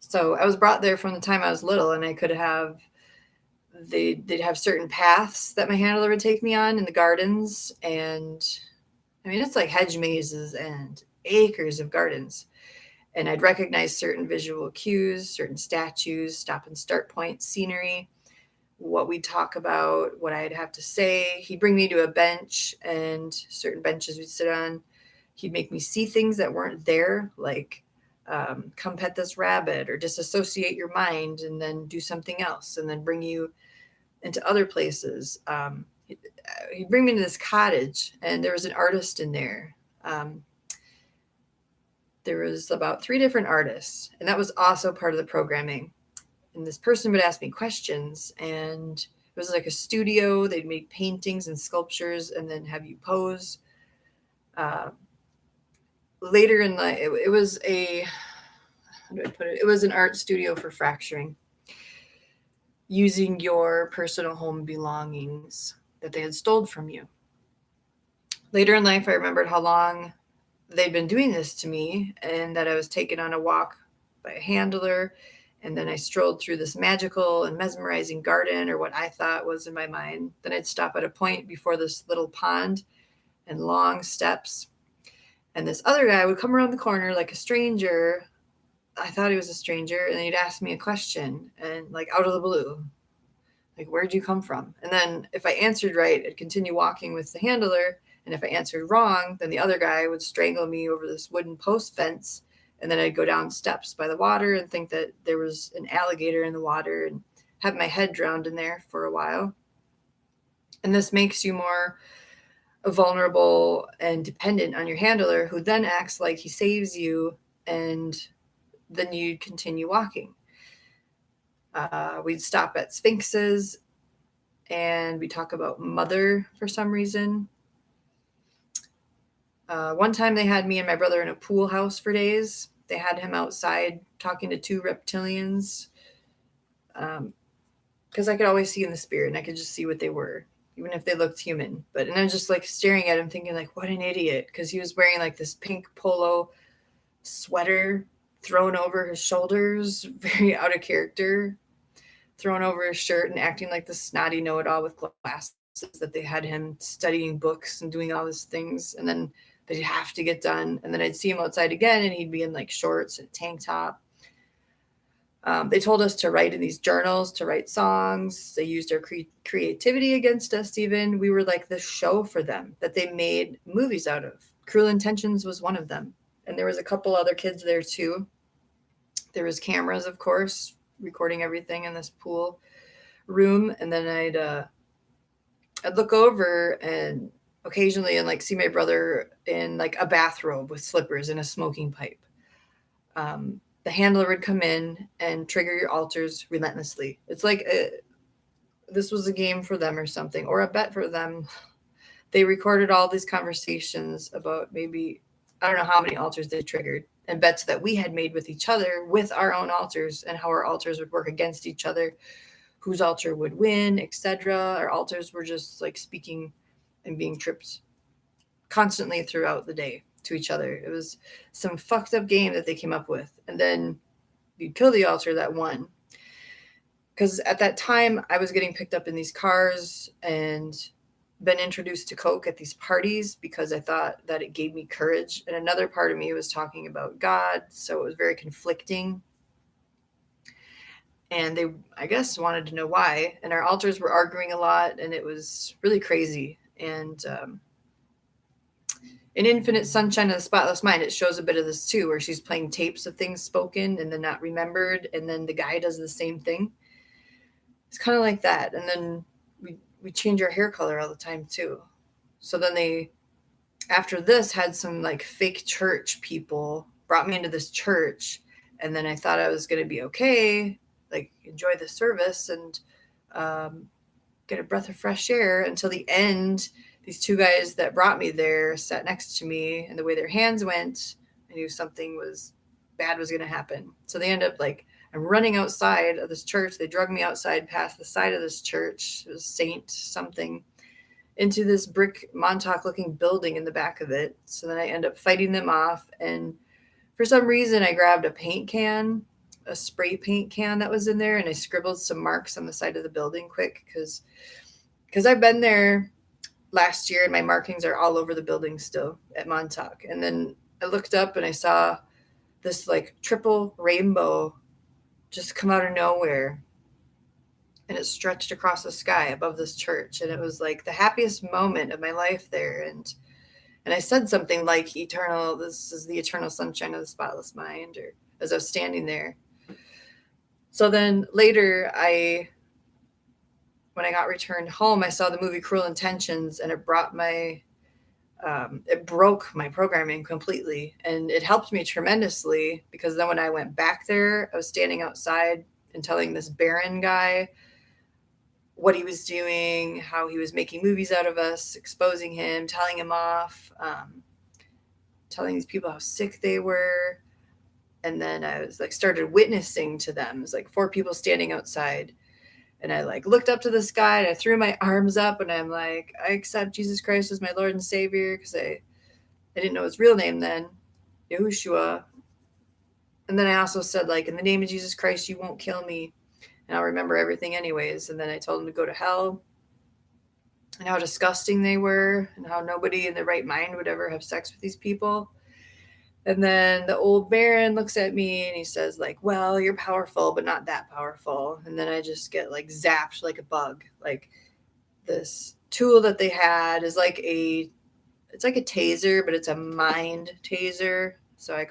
So I was brought there from the time I was little, and I could have, they'd have certain paths that my handler would take me on in the gardens. And I mean, it's like hedge mazes and acres of gardens. And I'd recognize certain visual cues, certain statues, stop and start points, scenery, what we'd talk about, what I'd have to say. He'd bring me to a bench, and certain benches we'd sit on. He'd make me see things that weren't there, like come pet this rabbit, or disassociate your mind and then do something else, and then bring you into other places. He'd bring me to this cottage, and there was an artist in there. There was about 3 different artists, and that was also part of the programming. And this person would ask me questions, and it was like a studio. They'd make paintings and sculptures and then have you pose. Later in life, it was a, how do I put it? It was an art studio for fracturing, using your personal home belongings that they had stolen from you. Later in life, I remembered how long they'd been doing this to me, and that I was taken on a walk by a handler. And then I strolled through this magical and mesmerizing garden, or what I thought was in my mind. Then I'd stop at a point before this little pond and long steps. And this other guy would come around the corner like a stranger. I thought he was a stranger. And he'd ask me a question, and like out of the blue, like, where'd you come from? And then if I answered right, I'd continue walking with the handler. And if I answered wrong, then the other guy would strangle me over this wooden post fence. And then I'd go down steps by the water and think that there was an alligator in the water, and have my head drowned in there for a while. And this makes you more vulnerable and dependent on your handler, who then acts like he saves you, and then you continue walking. We'd stop at sphinxes, and we talk about mother for some reason. One time they had me and my brother in a pool house for days. They had him outside talking to two reptilians, because I could always see in the spirit and I could just see what they were, even if they looked human. And I was just like staring at him thinking like, what an idiot. Because he was wearing like this pink polo sweater thrown over his shoulders, very out of character, thrown over his shirt and acting like the snotty know-it-all with glasses that they had him studying books and doing all these things. And then they'd have to get done. And then I'd see him outside again and he'd be in like shorts and a tank top. They told us to write in these journals, to write songs. They used our creativity against us even. We were like the show for them that they made movies out of. Cruel Intentions was one of them. And there was a couple other kids there too. There was cameras, of course, recording everything in this pool room. And then I'd look over and occasionally and like see my brother in like a bathrobe with slippers and a smoking pipe. The handler would come in and trigger your altars relentlessly. It's like this was a game for them or something, or a bet for them. They recorded all these conversations about maybe, I don't know how many altars they triggered, and bets that we had made with each other, with our own altars, and how our altars would work against each other, whose altar would win, etc. Our altars were just like speaking and being tripped constantly throughout the day to each other. It was some fucked up game that they came up with. And then you'd kill the altar that won. Because at that time, I was getting picked up in these cars and been introduced to Coke at these parties because I thought that it gave me courage. And another part of me was talking about God. So it was very conflicting. And they, I guess, wanted to know why. And our altars were arguing a lot, and it was really crazy. And in Infinite Sunshine of the Spotless Mind, it shows a bit of this too, where she's playing tapes of things spoken and then not remembered, and then the guy does the same thing. It's kind of like that. And then we change our hair color all the time too. So then they, after this, had some like fake church people brought me into this church, and then I thought I was going to be okay, like enjoy the service and get a breath of fresh air until the end. These two guys that brought me there sat next to me, and the way their hands went, I knew something was bad was going to happen. So they end up like, I'm running outside of this church. They drug me outside past the side of this church. It was Saint something, into this brick Montauk looking building in the back of it. So then I end up fighting them off. And for some reason I grabbed a paint can, a spray paint can that was in there. And I scribbled some marks on the side of the building quick. Cause I've been there last year and my markings are all over the building still at Montauk. And then I looked up and I saw this like triple rainbow just come out of nowhere. And it stretched across the sky above this church. And it was like the happiest moment of my life there. And I said something like, eternal, this is the eternal sunshine of the spotless mind, or as I was standing there. So then later when I got returned home, I saw the movie Cruel Intentions, and it broke my programming completely. And it helped me tremendously, because then when I went back there, I was standing outside and telling this Baron guy what he was doing, how he was making movies out of us, exposing him, telling him off, telling these people how sick they were. And then I was like, started witnessing to them. It was like 4 people standing outside. And I like looked up to the sky and I threw my arms up and I'm like, I accept Jesus Christ as my Lord and Savior, because I didn't know his real name then, Yahushua. And then I also said, like, in the name of Jesus Christ, you won't kill me, and I'll remember everything anyways. And then I told them to go to hell, and how disgusting they were, and how nobody in their right mind would ever have sex with these people. And then the old Baron looks at me and he says, like, well, you're powerful, but not that powerful. And then I just get like zapped like a bug. Like, this tool that they had is like it's like a taser, but it's a mind taser. So I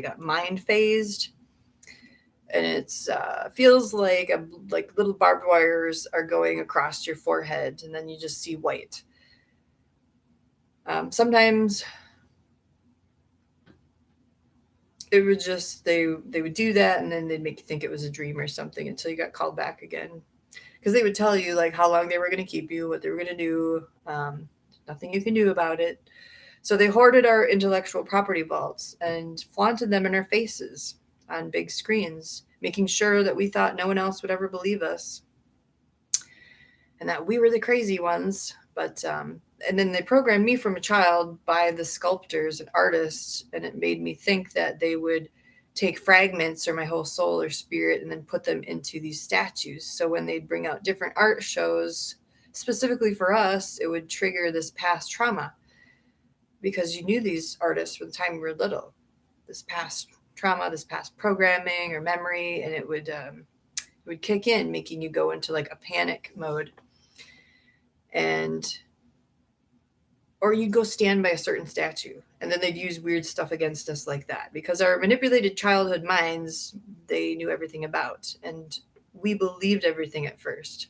got mind phased. And it's feels like little barbed wires are going across your forehead, and then you just see white. Sometimes it would just they would do that, and then they'd make you think it was a dream or something until you got called back again, because they would tell you like how long they were going to keep you, what they were going to do. Nothing you can do about it. So they hoarded our intellectual property vaults and flaunted them in our faces on big screens, making sure that we thought no one else would ever believe us and that we were the crazy ones. But and then they programmed me from a child by the sculptors and artists, and it made me think that they would take fragments or my whole soul or spirit and then put them into these statues. So when they'd bring out different art shows, specifically for us, it would trigger this past trauma because you knew these artists from the time we were little, this past trauma, this past programming or memory, and it would kick in, making you go into like a panic mode. Or you'd go stand by a certain statue, and then they'd use weird stuff against us like that, because our manipulated childhood minds, they knew everything about, and we believed everything at first.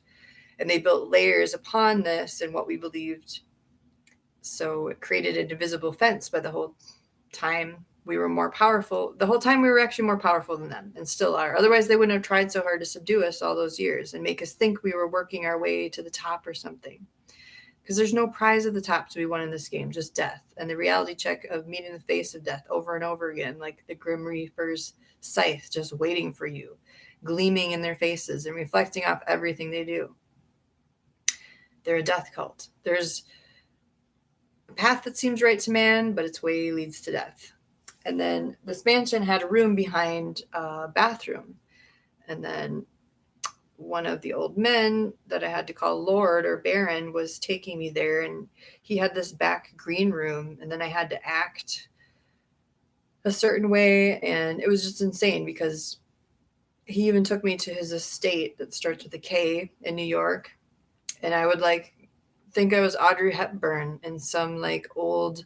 And they built layers upon this and what we believed. So it created an invisible fence by the whole time we were more powerful. The whole time we were actually more powerful than them, and still are. Otherwise, they wouldn't have tried so hard to subdue us all those years and make us think we were working our way to the top or something. Because there's no prize at the top to be won in this game, just death. And the reality check of meeting the face of death over and over again, like the Grim Reaper's scythe just waiting for you, gleaming in their faces and reflecting off everything they do. They're a death cult. There's a path that seems right to man, but its way leads to death. And then this mansion had a room behind a bathroom. And then one of the old men that I had to call Lord or Baron was taking me there, and he had this back green room, and then I had to act a certain way, and it was just insane because he even took me to his estate that starts with a K in New York, and I would like think I was Audrey Hepburn in some like old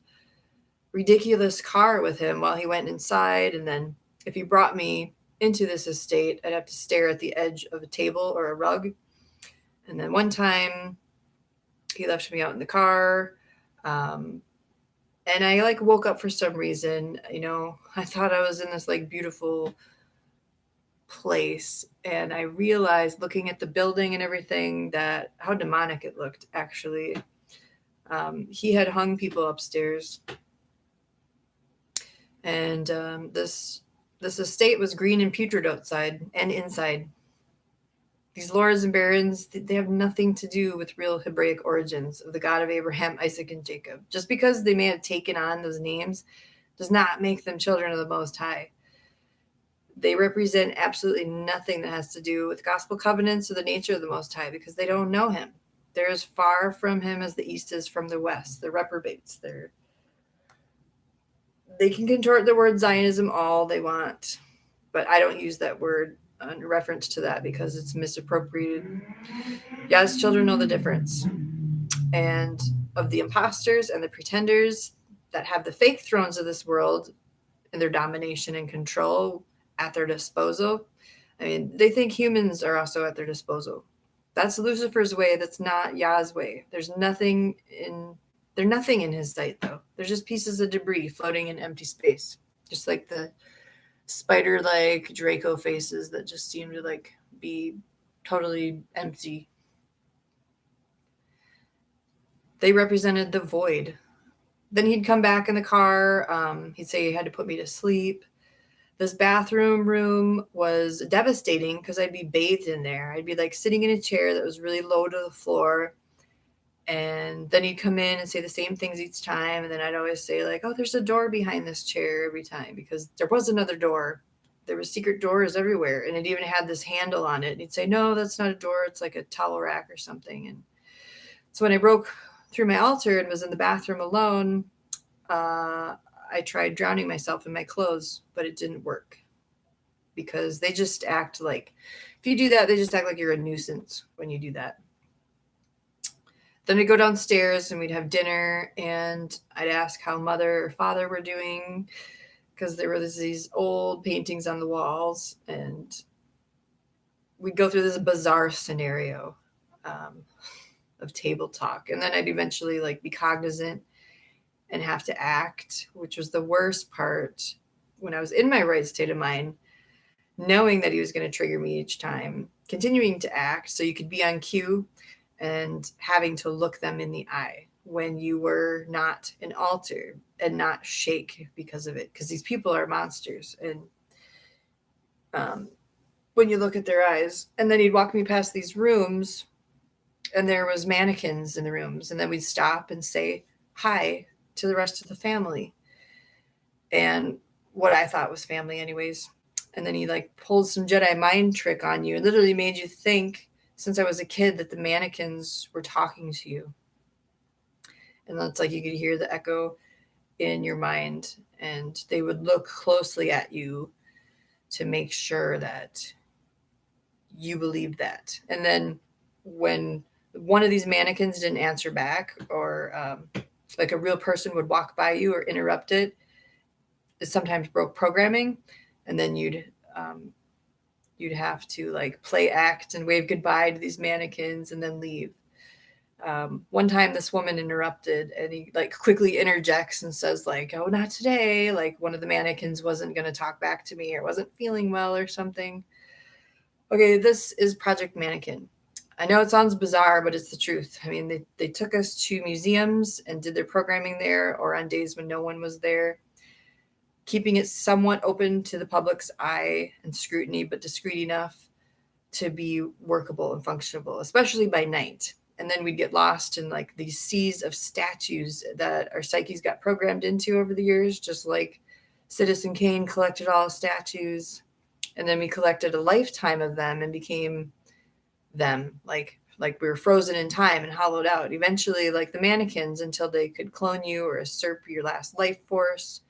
ridiculous car with him while he went inside. And then if he brought me into this estate, I'd have to stare at the edge of a table or a rug. And then one time he left me out in the car. And I like woke up for some reason, I thought I was in this like beautiful place. And I realized looking at the building and everything that how demonic it looked actually. He had hung people upstairs. And this estate was green and putrid outside and inside. These lords and barons, they have nothing to do with real Hebraic origins of the God of Abraham, Isaac, and Jacob. Just because they may have taken on those names does not make them children of the Most High. They represent absolutely nothing that has to do with gospel covenants or the nature of the Most High, because they don't know him. They're as far from him as the east is from the west. They're reprobates. They can contort the word Zionism all they want, but I don't use that word in reference to that because it's misappropriated. Yes, children know the difference. And of the imposters and the pretenders that have the fake thrones of this world and their domination and control at their disposal, I mean, they think humans are also at their disposal. That's Lucifer's way. That's not Yah's way. They're nothing in his sight, though. They're just pieces of debris floating in empty space, just like the spider-like Draco faces that just seem to like be totally empty. They represented the void. Then he'd come back in the car. He'd say he had to put me to sleep. This bathroom room was devastating because I'd be bathed in there. I'd be like sitting in a chair that was really low to the floor. And then he'd come in and say the same things each time. And then I'd always say like, oh, there's a door behind this chair every time, because there was another door. There were secret doors everywhere. And it even had this handle on it. And he'd say, no, that's not a door. It's like a towel rack or something. And so when I broke through my altar and was in the bathroom alone, I tried drowning myself in my clothes, but it didn't work, because they just act like, if you do that, they just act like you're a nuisance when you do that. Then we'd go downstairs and we'd have dinner, and I'd ask how mother or father were doing, because there were these old paintings on the walls, and we'd go through this bizarre scenario of table talk. And then I'd eventually like be cognizant and have to act, which was the worst part when I was in my right state of mind, knowing that he was going to trigger me each time, continuing to act so you could be on cue, and having to look them in the eye when you were not an altar and not shake because of it, because these people are monsters. And when you look at their eyes, and then he'd walk me past these rooms, and there was mannequins in the rooms, and then we'd stop and say hi to the rest of the family, and what I thought was family anyways. And then he like pulled some Jedi mind trick on you and literally made you think, since I was a kid, that the mannequins were talking to you. And it's like you could hear the echo in your mind, and they would look closely at you to make sure that you believed that. And then when one of these mannequins didn't answer back, or like a real person would walk by you or interrupt it, it sometimes broke programming, and then you'd have to like play act and wave goodbye to these mannequins and then leave. One time this woman interrupted, and he like quickly interjects and says like, oh, not today. Like one of the mannequins wasn't going to talk back to me or wasn't feeling well or something. Okay, this is Project Mannequin. I know it sounds bizarre, but it's the truth. I mean, they took us to museums and did their programming there, or on days when no one was there, keeping it somewhat open to the public's eye and scrutiny, but discreet enough to be workable and functionable, especially by night. And then we'd get lost in like these seas of statues that our psyches got programmed into over the years, just like Citizen Kane collected all statues. And then we collected a lifetime of them and became them, like we were frozen in time and hollowed out. Eventually, like the mannequins, until they could clone you or usurp your last life force.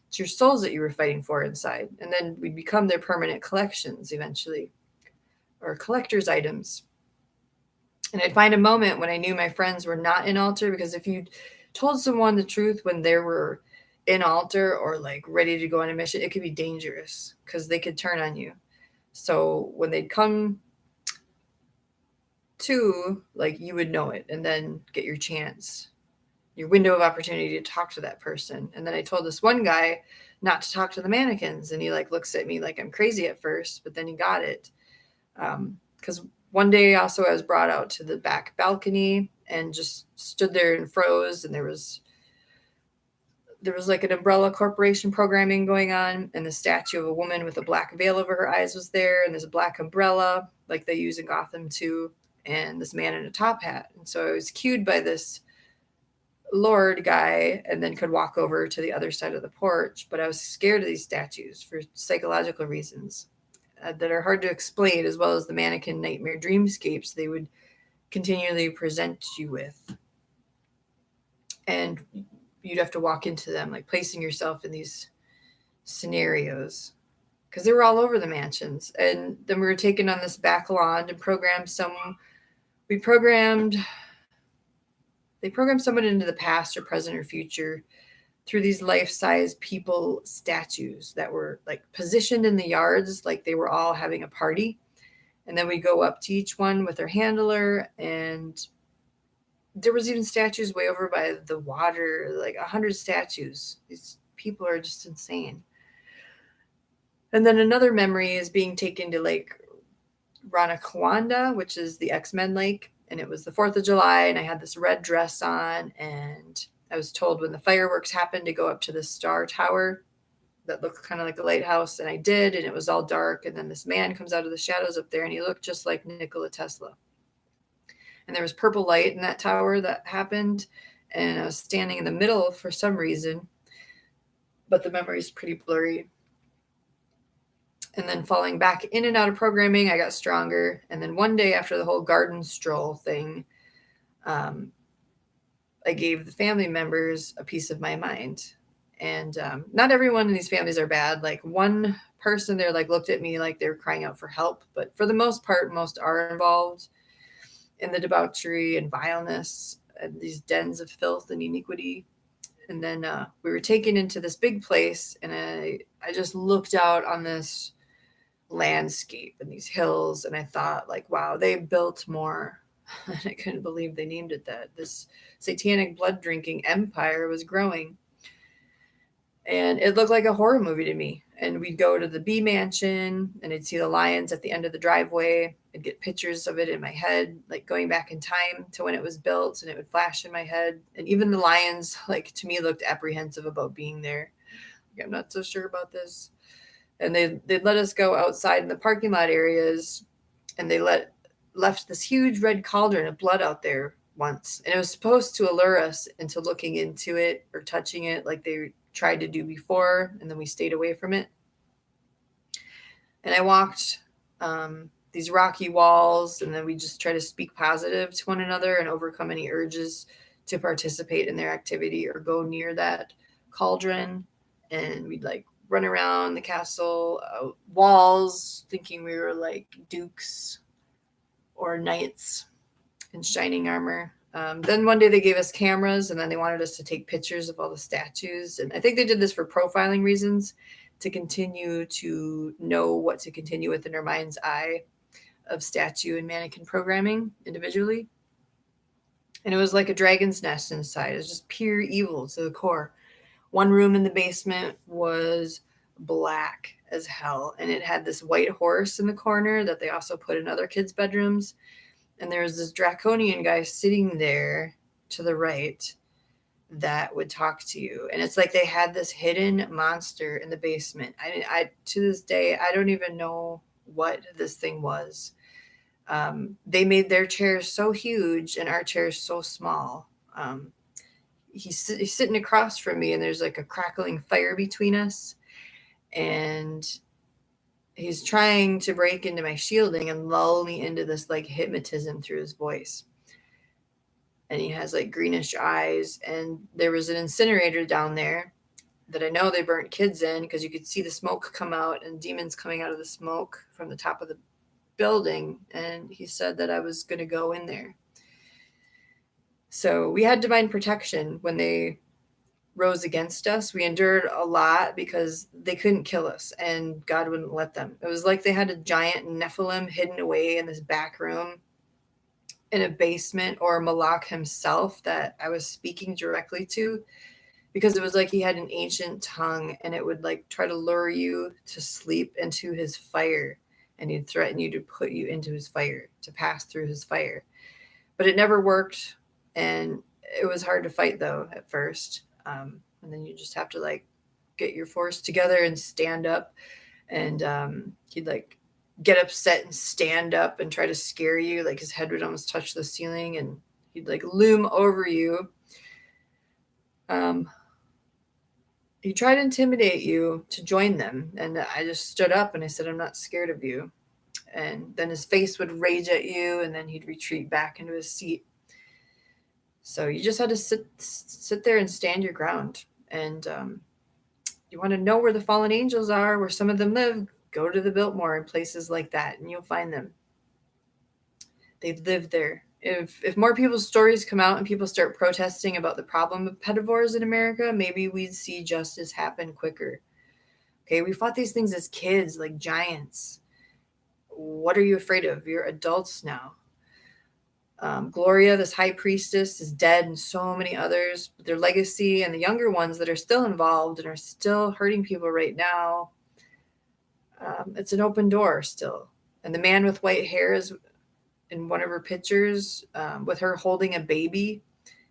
It's your souls that you were fighting for inside. And then we'd become their permanent collections eventually, or collector's items. And I'd find a moment when I knew my friends were not in altar, because if you told someone the truth when they were in altar or like ready to go on a mission, it could be dangerous because they could turn on you. So when they'd come to, like, you would know it and then get your chance, your window of opportunity to talk to that person. And then I told this one guy not to talk to the mannequins, and he like looks at me like I'm crazy at first, but then he got it. Because one day also I was brought out to the back balcony and just stood there and froze, and there was like an umbrella corporation programming going on, and the statue of a woman with a black veil over her eyes was there, and there's a black umbrella like they use in Gotham too, and this man in a top hat. And so I was cued by this Lord guy and then could walk over to the other side of the porch, but I was scared of these statues for psychological reasons that are hard to explain, as well as the mannequin nightmare dreamscapes they would continually present you with. And you'd have to walk into them, like placing yourself in these scenarios, because they were all over the mansions. And then we were taken on this back lawn and they programmed someone into the past or present or future through these life-size people statues that were like positioned in the yards like they were all having a party. And then we go up to each one with their handler, and there was even statues way over by the water, like 100 statues. These people are just insane. And then another memory is being taken to Lake Ranakwanda, which is the X-Men lake. And it was the 4th of July, and I had this red dress on, and I was told when the fireworks happened to go up to the star tower that looked kind of like a lighthouse, and I did, and it was all dark. And then this man comes out of the shadows up there, and he looked just like Nikola Tesla. And there was purple light in that tower that happened, and I was standing in the middle for some reason, but the memory is pretty blurry. And then falling back in and out of programming, I got stronger. And then one day after the whole garden stroll thing, I gave the family members a piece of my mind. And not everyone in these families are bad. Like one person there like looked at me like they were crying out for help. But for the most part, most are involved in the debauchery and vileness and these dens of filth and iniquity. And then we were taken into this big place, and I just looked out on this landscape and these hills, and I thought like, wow, they built more. And I couldn't believe they named it that. This satanic blood drinking empire was growing. And it looked like a horror movie to me. And we'd go to the bee mansion and I'd see the lions at the end of the driveway. I'd get pictures of it in my head, like going back in time to when it was built, and it would flash in my head. And even the lions, like, to me, looked apprehensive about being there. Like, I'm not so sure about this. And they'd let us go outside in the parking lot areas, and left this huge red cauldron of blood out there once. And it was supposed to allure us into looking into it or touching it like they tried to do before, and then we stayed away from it. And I walked these rocky walls, and then we just try to speak positive to one another and overcome any urges to participate in their activity or go near that cauldron. And we'd like run around the castle walls thinking we were like dukes or knights in shining armor. Then one day they gave us cameras, and then they wanted us to take pictures of all the statues. And I think they did this for profiling reasons, to continue to know what to continue with in their mind's eye of statue and mannequin programming individually. And it was like a dragon's nest inside. It was just pure evil to the core. One room in the basement was black as hell, and it had this white horse in the corner that they also put in other kids' bedrooms. And there was this draconian guy sitting there to the right that would talk to you. And it's like they had this hidden monster in the basement. I to this day, I don't even know what this thing was. They made their chairs so huge and our chairs so small. He's sitting across from me, and there's like a crackling fire between us. And he's trying to break into my shielding and lull me into this like hypnotism through his voice. And he has like greenish eyes. And there was an incinerator down there that I know they burnt kids in, because you could see the smoke come out and demons coming out of the smoke from the top of the building. And he said that I was going to go in there. So we had divine protection when they rose against us. We endured a lot because they couldn't kill us, and God wouldn't let them. It was like they had a giant Nephilim hidden away in this back room in a basement, or Malak himself that I was speaking directly to, because it was like he had an ancient tongue, and it would like try to lure you to sleep into his fire, and he'd threaten you to put you into his fire, to pass through his fire. But it never worked, and it was hard to fight though at first. And then you just have to like get your force together and stand up. And he'd like get upset and stand up and try to scare you. Like his head would almost touch the ceiling, and he'd like loom over you. He tried to intimidate you to join them. And I just stood up and I said, I'm not scared of you. And then his face would rage at you, and then he'd retreat back into his seat. So you just had to sit there and stand your ground. And you want to know where the fallen angels are, where some of them live, go to the Biltmore and places like that, and you'll find them. They live there. If more people's stories come out and people start protesting about the problem of pedivores in America, maybe we'd see justice happen quicker. Okay, we fought these things as kids like giants. What are you afraid of? You're adults now. Gloria, this high priestess, is dead, and so many others. But their legacy and the younger ones that are still involved and are still hurting people right now, it's an open door still. And the man with white hair is in one of her pictures with her holding a baby.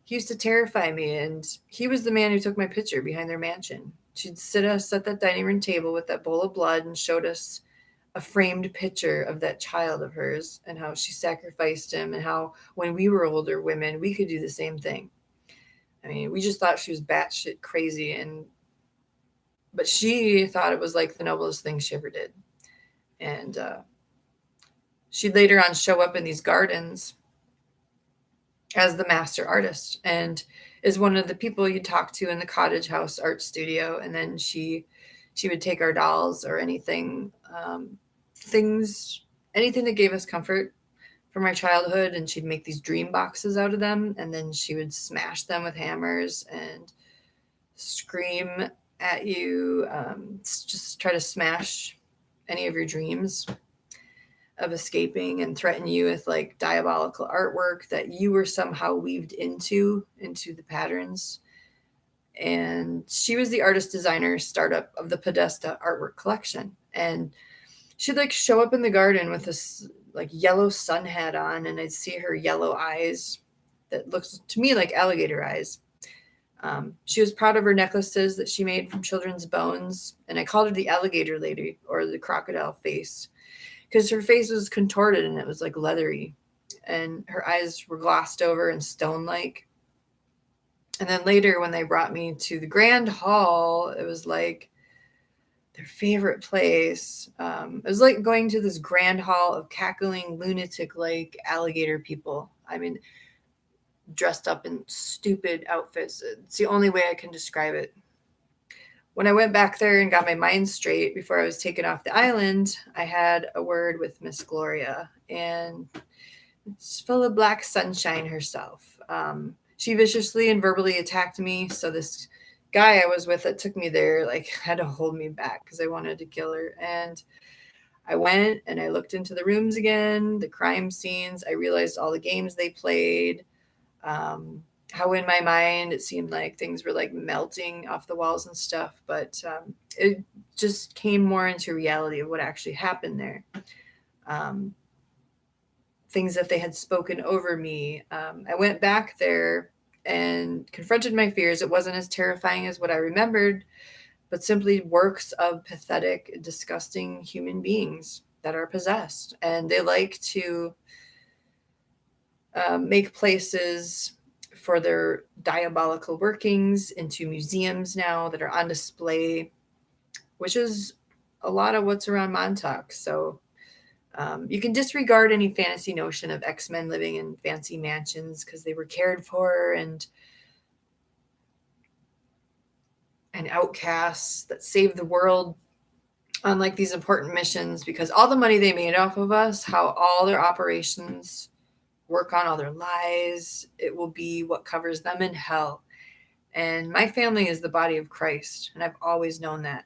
He used to terrify me, and he was the man who took my picture behind their mansion. She'd sit us at that dining room table with that bowl of blood and showed us a framed picture of that child of hers, and how she sacrificed him, and how when we were older women, we could do the same thing. I mean, we just thought she was batshit crazy, but she thought it was like the noblest thing she ever did. And she'd later on show up in these gardens as the master artist, and is one of the people you talk to in the cottage house art studio. And then she would take our dolls or anything that gave us comfort from our childhood, and she'd make these dream boxes out of them, and then she would smash them with hammers and scream at you, just try to smash any of your dreams of escaping, and threaten you with like diabolical artwork that you were somehow weaved into the patterns. And she was the artist designer startup of the Podesta artwork collection. And she'd like show up in the garden with this like yellow sun hat on, and I'd see her yellow eyes that looked to me like alligator eyes. She was proud of her necklaces that she made from children's bones, and I called her the alligator lady or the crocodile face because her face was contorted and it was like leathery, and her eyes were glossed over and stone-like. And then later, when they brought me to the grand hall, it was like their favorite place. It was like going to this grand hall of cackling, lunatic-like alligator people. I mean, dressed up in stupid outfits. It's the only way I can describe it. When I went back there and got my mind straight before I was taken off the island, I had a word with Miss Gloria, and it's full of black sunshine herself. She viciously and verbally attacked me, so this guy I was with that took me there like had to hold me back because I wanted to kill her. And I went and I looked into the rooms again, the crime scenes. I realized all the games they played. How in my mind it seemed like things were like melting off the walls and stuff, but it just came more into reality of what actually happened there. Things that they had spoken over me. I went back there and confronted my fears. It wasn't as terrifying as what I remembered, but simply works of pathetic, disgusting human beings that are possessed. And they like to make places for their diabolical workings into museums now that are on display, which is a lot of what's around Montauk. So you can disregard any fantasy notion of X-Men living in fancy mansions because they were cared for, and outcasts that saved the world on like these important missions, because all the money they made off of us, how all their operations work on all their lies, it will be what covers them in hell. And my family is the body of Christ, and I've always known that.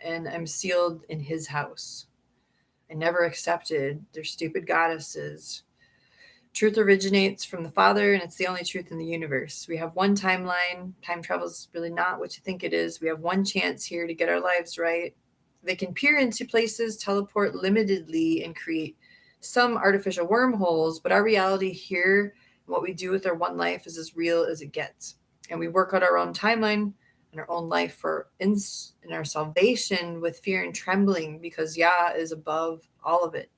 And I'm sealed in his house. I never accepted their stupid goddesses. Truth originates from the Father, and it's the only truth in the universe. We have one timeline. Time travel is really not what you think it is. We have one chance here to get our lives right. They can peer into places, teleport limitedly, and create some artificial wormholes, but our reality here, what we do with our one life, is as real as it gets. And we work out our own timeline and our own life for in our salvation with fear and trembling, because Yah is above all of it.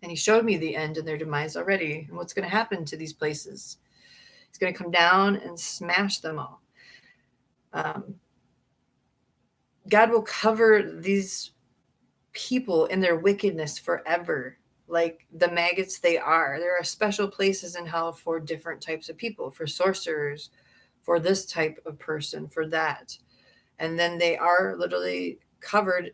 And he showed me the end and their demise already, and what's going to happen to these places. He's going to come down and smash them all. God will cover these people in their wickedness forever, like the maggots they are. There are special places in hell for different types of people, for sorcerers, for this type of person, for that. And then they are literally covered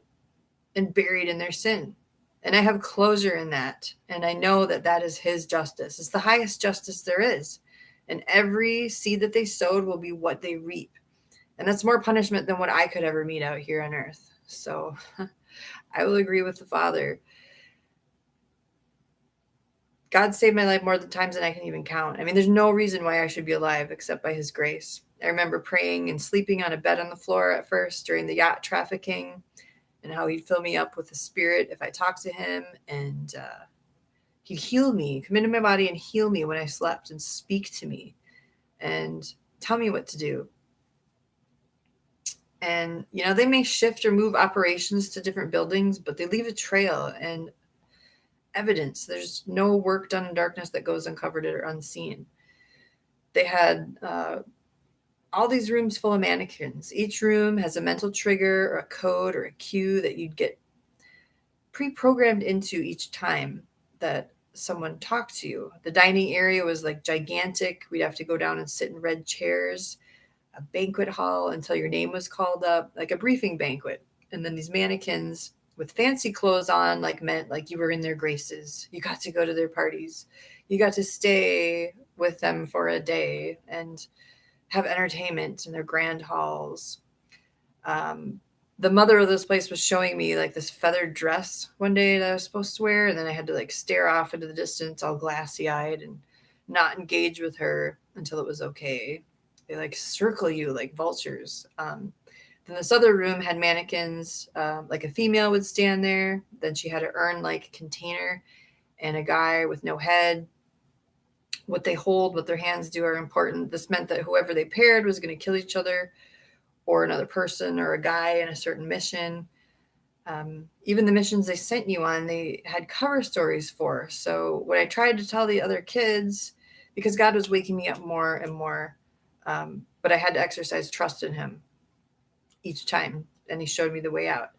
and buried in their sin. And I have closure in that. And I know that that is his justice. It's the highest justice there is. And every seed that they sowed will be what they reap. And that's more punishment than what I could ever meet out here on earth. So I will agree with the Father. God saved my life more times than I can even count. I mean, there's no reason why I should be alive except by his grace. I remember praying and sleeping on a bed on the floor at first during the yacht trafficking, and how he'd fill me up with the Spirit if I talked to him, and he'd heal me, come into my body and heal me when I slept, and speak to me and tell me what to do. And, you know, they may shift or move operations to different buildings, but they leave a trail and evidence. There's no work done in darkness that goes uncovered or unseen. They had all these rooms full of mannequins. Each room has a mental trigger or a code or a cue that you'd get pre-programmed into each time that someone talked to you. The dining area was like gigantic. We'd have to go down and sit in red chairs, a banquet hall until your name was called up, like a briefing banquet. And then these mannequins with fancy clothes on, like meant like you were in their graces. You got to go to their parties. You got to stay with them for a day and have entertainment in their grand halls. The mother of this place was showing me like this feathered dress one day that I was supposed to wear. And then I had to like stare off into the distance all glassy eyed and not engage with her until it was okay. They like circle you like vultures. Then this other room had mannequins. Like a female would stand there. Then she had an urn-like container and a guy with no head. What they hold, what their hands do are important. This meant that whoever they paired was going to kill each other or another person or a guy in a certain mission. Even the missions they sent you on, they had cover stories for. So when I tried to tell the other kids, because God was waking me up more and more, but I had to exercise trust in him each time, and he showed me the way out.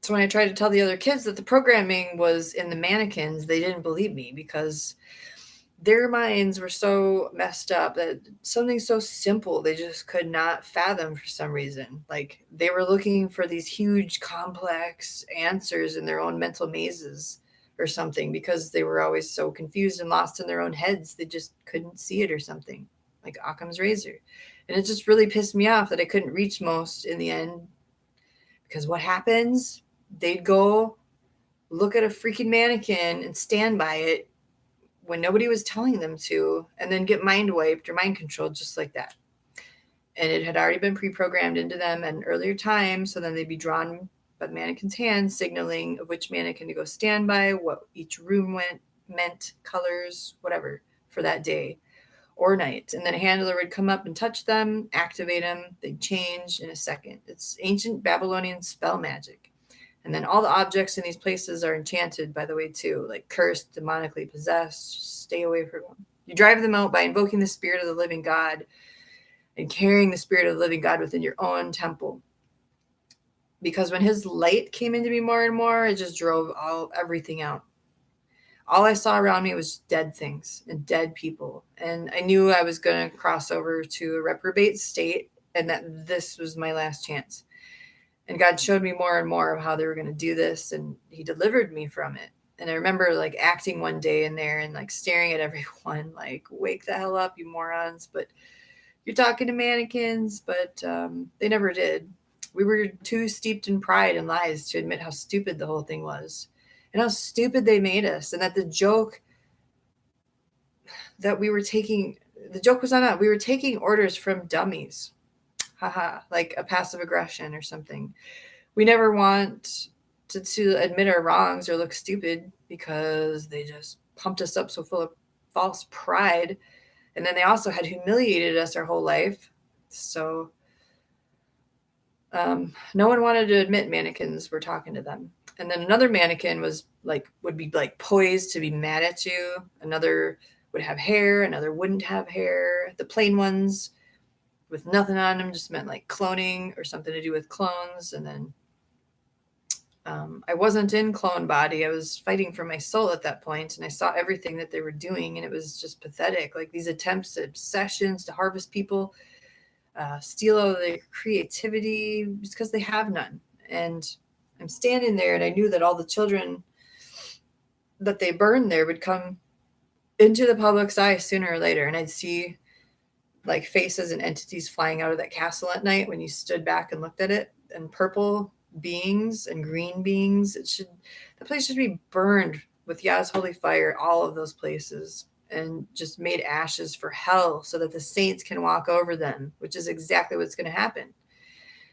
So when I tried to tell the other kids that the programming was in the mannequins, they didn't believe me because their minds were so messed up that something so simple they just could not fathom for some reason. Like they were looking for these huge complex answers in their own mental mazes or something because they were always so confused and lost in their own heads. They just couldn't see it or something, like Occam's razor. And it just really pissed me off that I couldn't reach most in the end, because what happens? They'd go look at a freaking mannequin and stand by it when nobody was telling them to, and then get mind wiped or mind controlled just like that. And it had already been pre-programmed into them at an earlier time, so then they'd be drawn by the mannequin's hands, signaling of which mannequin to go stand by, what each room meant, colors, whatever, for that day or night. And then a handler would come up and touch them, activate them, they'd change in a second. It's ancient Babylonian spell magic. And then all the objects in these places are enchanted, by the way, too, like cursed, demonically possessed. Just stay away from them. You drive them out by invoking the spirit of the living God and carrying the spirit of the living God within your own temple. Because when his light came into me more and more, it just drove everything out. All I saw around me was dead things and dead people. And I knew I was going to cross over to a reprobate state and that this was my last chance. And God showed me more and more of how they were going to do this, and he delivered me from it. And I remember like acting one day in there and like staring at everyone like, wake the hell up, you morons. But you're talking to mannequins, but they never did. We were too steeped in pride and lies to admit how stupid the whole thing was and how stupid they made us. And that the joke was on us. We were taking orders from dummies. Haha, like a passive aggression or something. We never want to admit our wrongs or look stupid because they just pumped us up so full of false pride. And then they also had humiliated us our whole life. So no one wanted to admit mannequins were talking to them. And then another mannequin would be like poised to be mad at you. Another would have hair, another wouldn't have hair. The plain ones with nothing on them just meant like cloning or something to do with clones. And then I wasn't in clone body. I was fighting for my soul at that point, and I saw everything that they were doing, and it was just pathetic. Like these attempts at obsessions to harvest people, steal all their creativity just because they have none. And I'm standing there, and I knew that all the children that they burned there would come into the public's eye sooner or later, and I'd see like faces and entities flying out of that castle at night when you stood back and looked at it, and purple beings and green beings. The place should be burned with Yah's holy fire, all of those places, and just made ashes for hell so that the saints can walk over them, which is exactly what's going to happen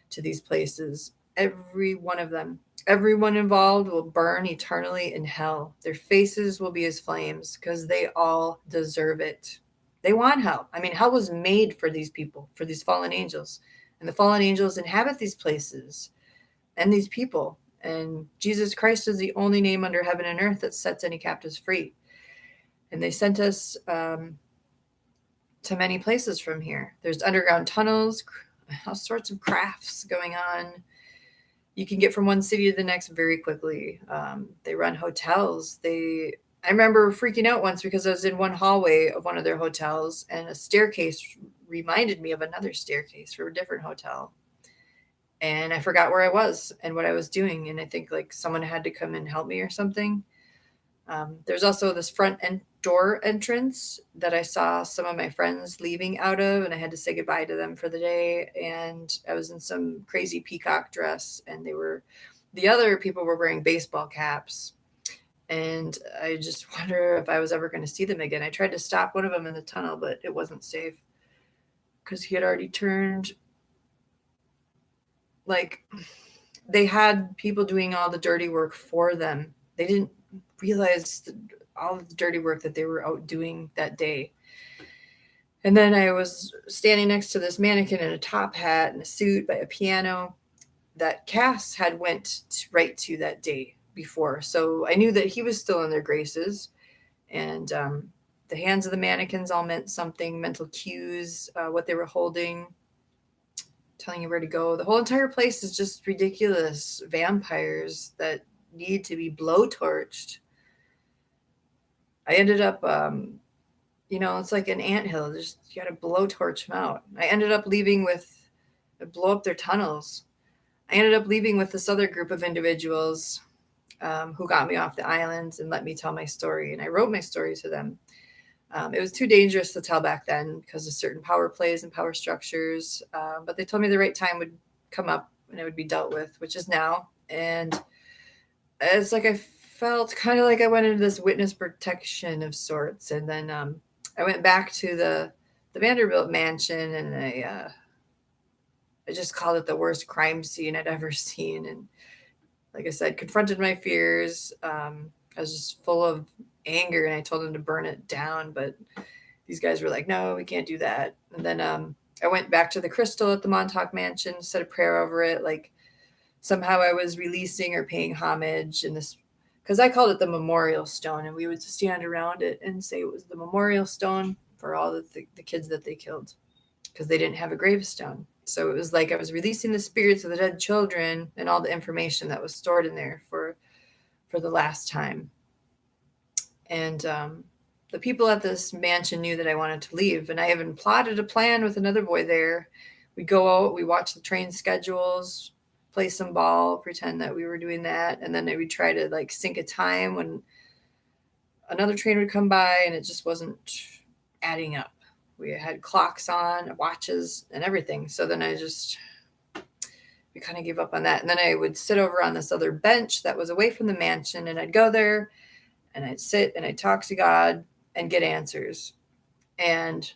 to these places. Every one of them, everyone involved will burn eternally in hell. Their faces will be as flames because they all deserve it. They want hell. I mean, hell was made for these people, for these fallen angels. And the fallen angels inhabit these places and these people. And Jesus Christ is the only name under heaven and earth that sets any captives free. And they sent us to many places from here. There's underground tunnels, all sorts of crafts going on. You can get from one city to the next very quickly. They run hotels. I remember freaking out once because I was in one hallway of one of their hotels, and a staircase reminded me of another staircase for a different hotel. And I forgot where I was and what I was doing. And I think like someone had to come and help me or something. There's also this front door entrance that I saw some of my friends leaving out of, and I had to say goodbye to them for the day. And I was in some crazy peacock dress, and the other people were wearing baseball caps. And I just wonder if I was ever going to see them again. I tried to stop one of them in the tunnel, but it wasn't safe because he had already turned. Like, they had people doing all the dirty work for them. They didn't realize all of the dirty work that they were out doing that day. And then I was standing next to this mannequin in a top hat and a suit by a piano that Cass had went right to that day before. So I knew that he was still in their graces. And the hands of the mannequins all meant something, mental cues, what they were holding, telling you where to go. The whole entire place is just ridiculous vampires that need to be blowtorched. I ended up, it's like an anthill. Just you got to blowtorch them out. I ended up leaving with, blow up their tunnels. I ended up leaving with this other group of individuals who got me off the islands and let me tell my story. And I wrote my story to them. It was too dangerous to tell back then because of certain power plays and power structures. But they told me the right time would come up and it would be dealt with, which is now. And it's like I felt kind of like I went into this witness protection of sorts. And then I went back to the Vanderbilt mansion and I just called it the worst crime scene I'd ever seen. And like I said, confronted my fears. I was just full of anger and I told them to burn it down, but these guys were like, no, we can't do that. And then I went back to the crystal at the Montauk Mansion, said a prayer over it, like somehow I was releasing or paying homage in this, because I called it the memorial stone, and we would stand around it and say it was the memorial stone for all the kids that they killed because they didn't have a gravestone. So it was like I was releasing the spirits of the dead children and all the information that was stored in there for the last time. And the people at this mansion knew that I wanted to leave, and I even plotted a plan with another boy there. We'd go out, we watch the train schedules, play some ball, pretend that we were doing that, and then we'd try to like sync a time when another train would come by, and it just wasn't adding up. We had clocks on, watches, and everything. So then we kind of gave up on that. And then I would sit over on this other bench that was away from the mansion, and I'd go there and I'd sit and I'd talk to God and get answers. And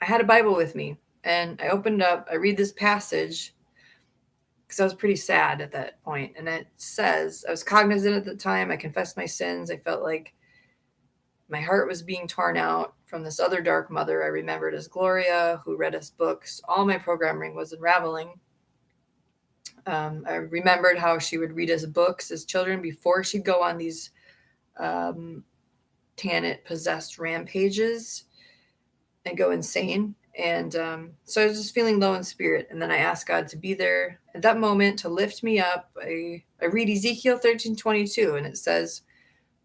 I had a Bible with me, and I opened up, I read this passage because I was pretty sad at that point. And it says, I was cognizant at the time, I confessed my sins. I felt like my heart was being torn out from this other dark mother I remembered as Gloria, who read us books. All my programming was unraveling. I remembered how she would read us books as children before she'd go on these Tanit possessed rampages and go insane. And so I was just feeling low in spirit. And then I asked God to be there at that moment to lift me up. I read Ezekiel 13:22, and it says,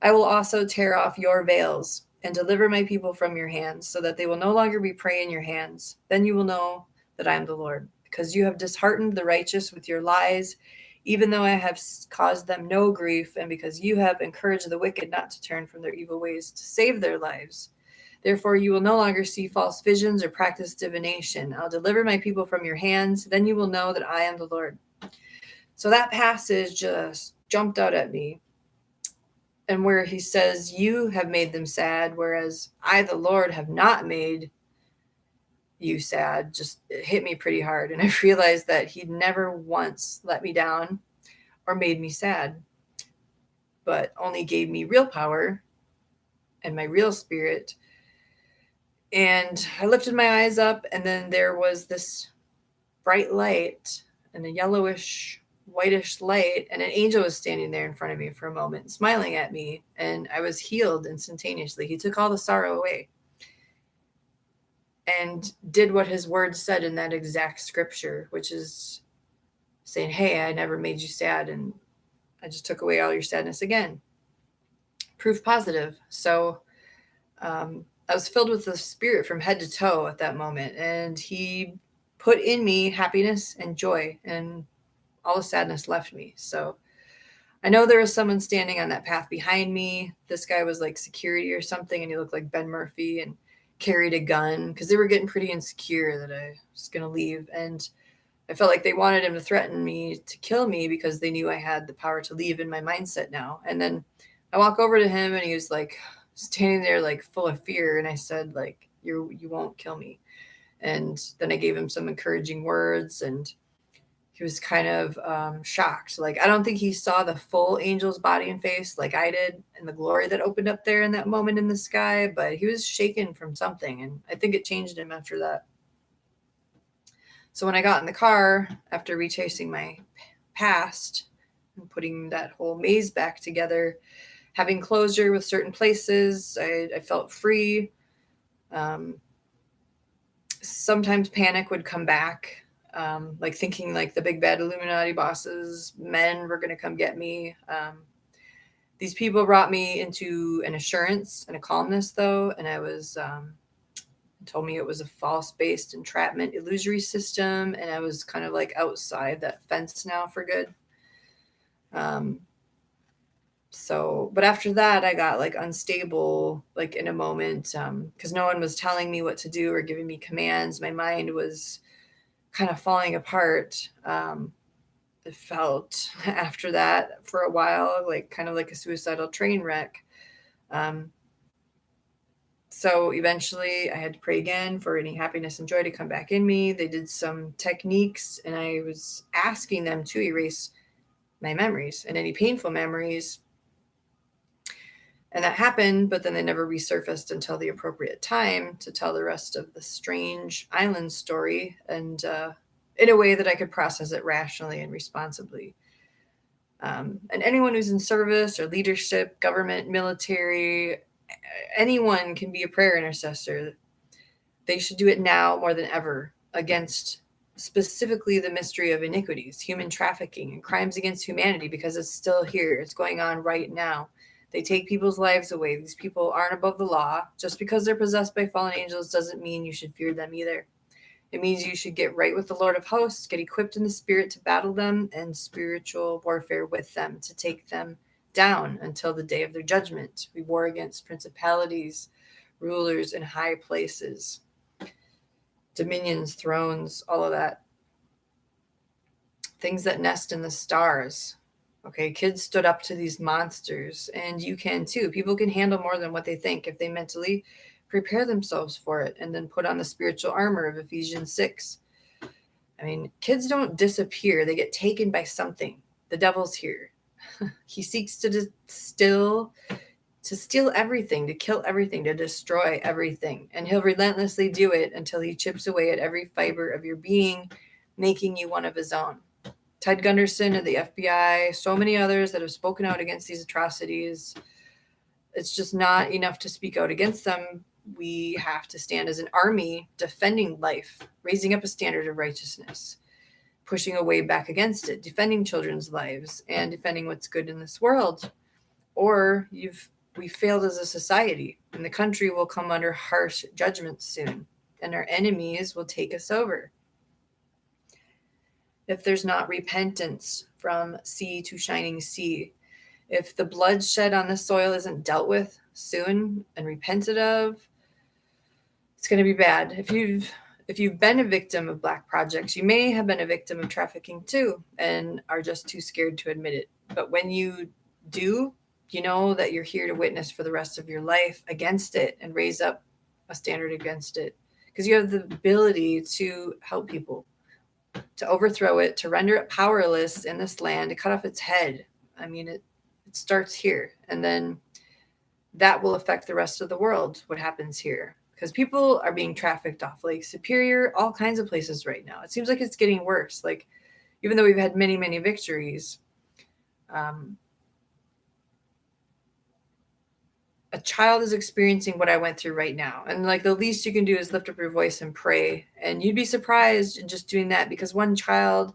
I will also tear off your veils and deliver my people from your hands, so that they will no longer be prey in your hands. Then you will know that I am the Lord, because you have disheartened the righteous with your lies, even though I have caused them no grief, and because you have encouraged the wicked not to turn from their evil ways to save their lives. Therefore, you will no longer see false visions or practice divination. I'll deliver my people from your hands. Then you will know that I am the Lord. So that passage just jumped out at me. And where he says, you have made them sad, whereas I, the Lord, have not made you sad, just it hit me pretty hard. And I realized that he'd never once let me down or made me sad, but only gave me real power and my real spirit. And I lifted my eyes up, and then there was this bright light and a yellowish, whitish light, and an angel was standing there in front of me for a moment, smiling at me, and I was healed instantaneously. He took all the sorrow away and did what his word said in that exact scripture, which is saying, hey, I never made you sad, and I just took away all your sadness again. Proof positive. So I was filled with the Spirit from head to toe at that moment, and he put in me happiness and joy, and all the sadness left me. So I know there was someone standing on that path behind me. This guy was like security or something, and he looked like Ben Murphy and carried a gun because they were getting pretty insecure that I was going to leave. And I felt like they wanted him to threaten me to kill me because they knew I had the power to leave in my mindset now. And then I walk over to him and he was like standing there like full of fear. And I said, like, you won't kill me. And then I gave him some encouraging words, and he was kind of shocked. Like, I don't think he saw the full angel's body and face like I did, and the glory that opened up there in that moment in the sky, but he was shaken from something, and I think it changed him after that. So when I got in the car, after retracing my past and putting that whole maze back together, having closure with certain places, I felt free. Sometimes panic would come back, like thinking like the big bad Illuminati bosses, men were going to come get me. These people brought me into an assurance and a calmness, though, and I was told me it was a false-based entrapment illusory system, and I was kind of like outside that fence now for good. But after that, I got like unstable, like in a moment, because no one was telling me what to do or giving me commands. My mind was kind of falling apart. It felt after that for a while, like kind of like a suicidal train wreck. So eventually I had to pray again for any happiness and joy to come back in me. They did some techniques, and I was asking them to erase my memories and any painful memories. And that happened, but then they never resurfaced until the appropriate time to tell the rest of the strange island story, and in a way that I could process it rationally and responsibly. And anyone who's in service or leadership, government, military, anyone can be a prayer intercessor. They should do it now more than ever against specifically the mystery of iniquities, human trafficking, and crimes against humanity, because it's still here. It's going on right now. They take people's lives away. These people aren't above the law. Just because they're possessed by fallen angels doesn't mean you should fear them either. It means you should get right with the Lord of hosts, get equipped in the spirit to battle them, and spiritual warfare with them to take them down until the day of their judgment. We war against principalities, rulers in high places, dominions, thrones, all of that. Things that nest in the stars. Okay, kids stood up to these monsters, and you can too. People can handle more than what they think if they mentally prepare themselves for it and then put on the spiritual armor of Ephesians 6. I mean, kids don't disappear. They get taken by something. The devil's here. He seeks to steal everything, to kill everything, to destroy everything. And he'll relentlessly do it until he chips away at every fiber of your being, making you one of his own. Ted Gunderson of the FBI, so many others that have spoken out against these atrocities. It's just not enough to speak out against them. We have to stand as an army defending life, raising up a standard of righteousness, pushing a way back against it, defending children's lives, and defending what's good in this world. Or we failed as a society, and the country will come under harsh judgment soon, and our enemies will take us over. If there's not repentance from sea to shining sea, if the bloodshed on the soil isn't dealt with soon and repented of, it's going to be bad. If you've been a victim of black projects, you may have been a victim of trafficking too, and are just too scared to admit it. But when you do, you know that you're here to witness for the rest of your life against it and raise up a standard against it, because you have the ability to help people, to overthrow it, to render it powerless in this land, to cut off its head. I mean, it starts here, and then that will affect the rest of the world, what happens here. Because people are being trafficked off Lake Superior, all kinds of places right now. It seems like it's getting worse. Like, even though we've had many, many victories, a child is experiencing what I went through right now. And like, the least you can do is lift up your voice and pray. And you'd be surprised in just doing that, because one child,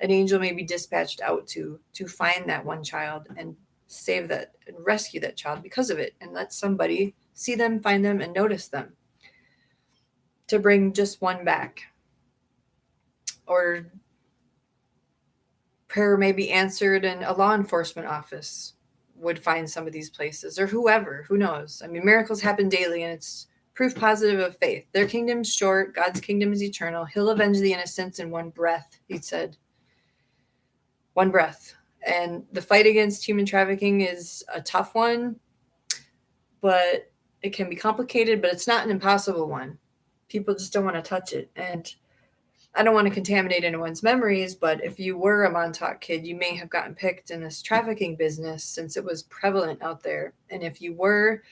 an angel may be dispatched out to find that one child and save that and rescue that child because of it. And let somebody see them, find them, and notice them, to bring just one back. Or prayer may be answered and a law enforcement office would find some of these places, or whoever, who knows? I mean, miracles happen daily, and it's Proof positive of faith. Their kingdom's short. God's kingdom is eternal. He'll avenge the innocents in one breath, he said. One breath. And the fight against human trafficking is a tough one, but it can be complicated, but it's not an impossible one. People just don't want to touch it. And I don't want to contaminate anyone's memories, but if you were a Montauk kid, you may have gotten picked in this trafficking business since it was prevalent out there. And if you were,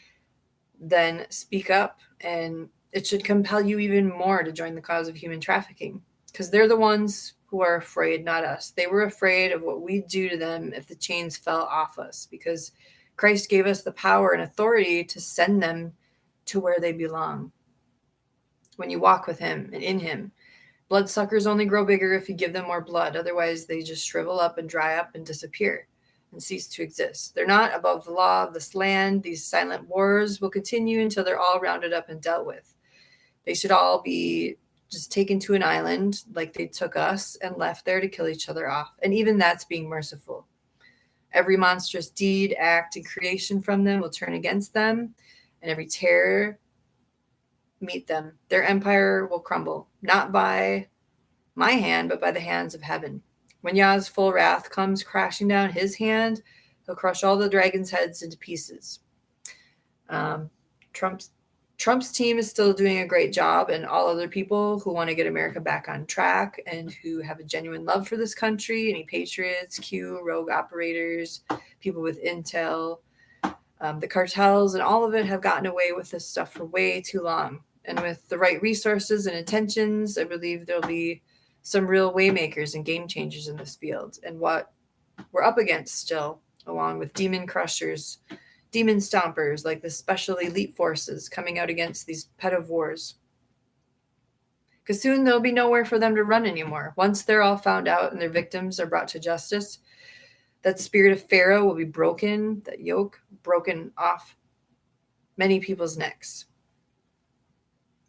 then speak up, and it should compel you even more to join the cause of human trafficking, because they're the ones who are afraid, not us. They were afraid of what we'd do to them if the chains fell off us, because Christ gave us the power and authority to send them to where they belong. When you walk with him and in him, bloodsuckers only grow bigger if you give them more blood. Otherwise, they just shrivel up and dry up and disappear and cease to exist. They're not above the law of this land. These silent wars will continue until they're all rounded up and dealt with. They should all be just taken to an island like they took us and left there to kill each other off. And even that's being merciful. Every monstrous deed, act, and creation from them will turn against them, and every terror meet them. Their empire will crumble, not by my hand, but by the hands of heaven. When Yah's full wrath comes crashing down his hand, he'll crush all the dragons' heads into pieces. Trump's team is still doing a great job, and all other people who want to get America back on track and who have a genuine love for this country, any patriots, Q, rogue operators, people with intel, the cartels, and all of it have gotten away with this stuff for way too long. And with the right resources and intentions, I believe there'll be some real waymakers and game changers in this field. And what we're up against still, along with demon crushers, demon stompers, like the special elite forces coming out against these pet of wars. Because soon there'll be nowhere for them to run anymore. Once they're all found out and their victims are brought to justice, that spirit of Pharaoh will be broken, that yoke broken off many people's necks.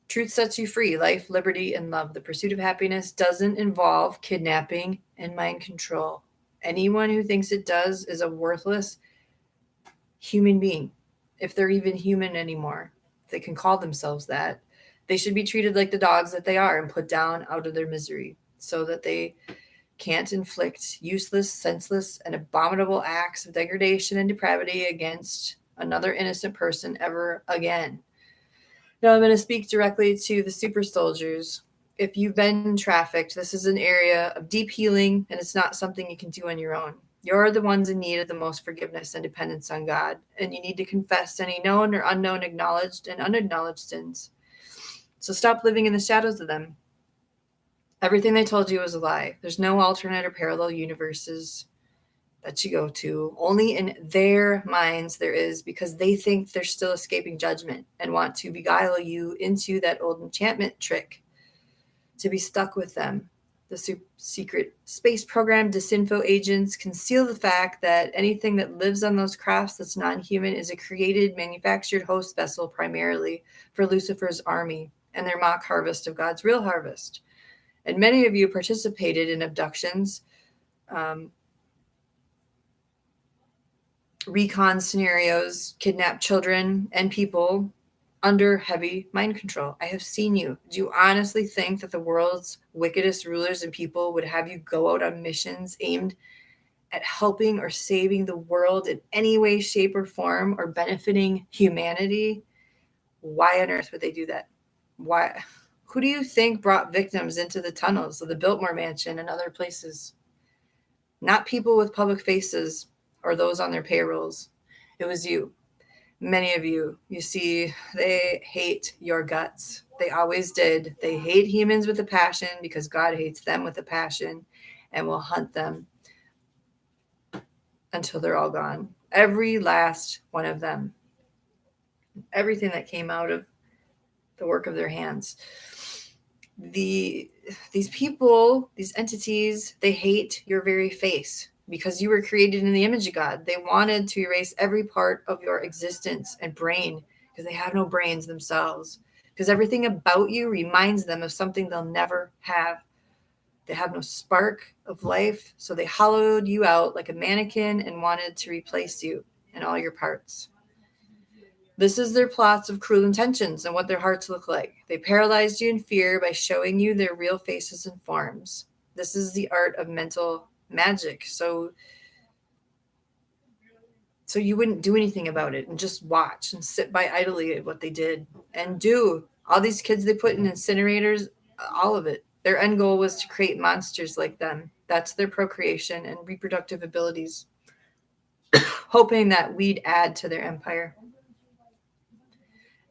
Truth sets you free, life, liberty, and love. The pursuit of happiness doesn't involve kidnapping and mind control. Anyone who thinks it does is a worthless human being, if they're even human anymore. If they can call themselves that, they should be treated like the dogs that they are and put down out of their misery so that they can't inflict useless, senseless, and abominable acts of degradation and depravity against another innocent person ever again. Now I'm going to speak directly to the super soldiers. If you've been trafficked, this is an area of deep healing, and it's not something you can do on your own. You're the ones in need of the most forgiveness and dependence on God, and you need to confess any known or unknown acknowledged and unacknowledged sins. So stop living in the shadows of them. Everything they told you was a lie. There's no alternate or parallel universes that you go to. Only in their minds there is, because they think they're still escaping judgment and want to beguile you into that old enchantment trick to be stuck with them. The secret space program disinfo agents conceal the fact that anything that lives on those crafts that's non-human is a created, manufactured host vessel primarily for Lucifer's army and their mock harvest of God's real harvest. And many of you participated in abductions, recon scenarios, kidnapped children and people under heavy mind control. I have seen you. Do you honestly think that the world's wickedest rulers and people would have you go out on missions aimed at helping or saving the world in any way, shape, or form, or benefiting humanity? Why on earth would they do that? Why? Who do you think brought victims into the tunnels of the Biltmore Mansion and other places? Not people with public faces or those on their payrolls. It was you. Many of you. You see, they hate your guts. They always did. They hate humans with a passion because God hates them with a passion and will hunt them until they're all gone. Every last one of them. Everything that came out of the work of their hands. These people, these entities, they hate your very face because you were created in the image of God. They wanted to erase every part of your existence and brain because they have no brains themselves. Because everything about you reminds them of something they'll never have. They have no spark of life, so they hollowed you out like a mannequin and wanted to replace you and all your parts. This is their plots of cruel intentions and what their hearts look like. They paralyzed you in fear by showing you their real faces and forms. This is the art of mental magic. So you wouldn't do anything about it and just watch and sit by idly at what they did and do. All these kids they put in incinerators, all of it. Their end goal was to create monsters like them. That's their procreation and reproductive abilities, hoping that we'd add to their empire.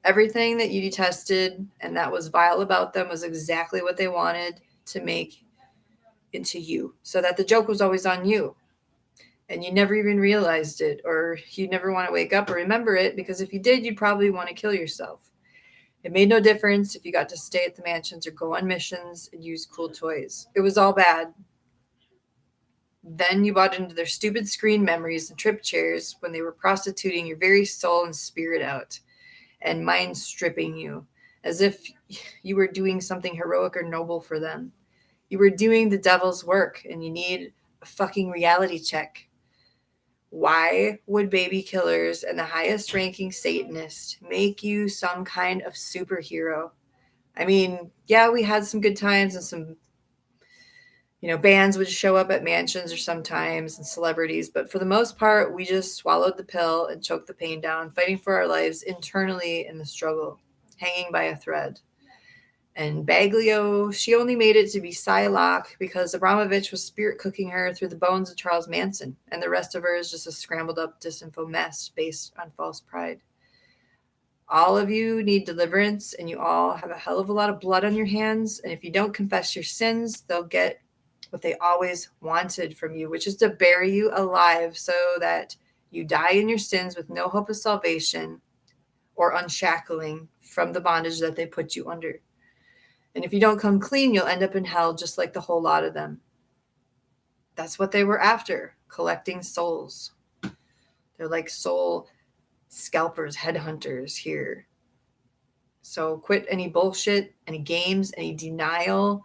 Everything that you detested and that was vile about them was exactly what they wanted to make into you, so that the joke was always on you. And you never even realized it, or you never want to wake up or remember it, because if you did, you'd probably want to kill yourself. It made no difference if you got to stay at the mansions or go on missions and use cool toys. It was all bad. Then you bought into their stupid screen memories and trip chairs when they were prostituting your very soul and spirit out and mind stripping you, as if you were doing something heroic or noble for them. You were doing the devil's work, and you need a fucking reality check. Why would baby killers and the highest ranking Satanist make you some kind of superhero? I mean, yeah, we had some good times and some, bands would show up at mansions or sometimes and celebrities, but for the most part, we just swallowed the pill and choked the pain down, fighting for our lives internally in the struggle, hanging by a thread. And Baglio, she only made it to be Psylocke because Abramovich was spirit cooking her through the bones of Charles Manson, and the rest of her is just a scrambled up disinfo mess based on false pride. All of you need deliverance, and you all have a hell of a lot of blood on your hands, and if you don't confess your sins, they'll get what they always wanted from you, which is to bury you alive so that you die in your sins with no hope of salvation or unshackling from the bondage that they put you under. And if you don't come clean, you'll end up in hell just like the whole lot of them. That's what they were after, collecting souls. They're like soul scalpers, headhunters here. So quit any bullshit, any games, any denial,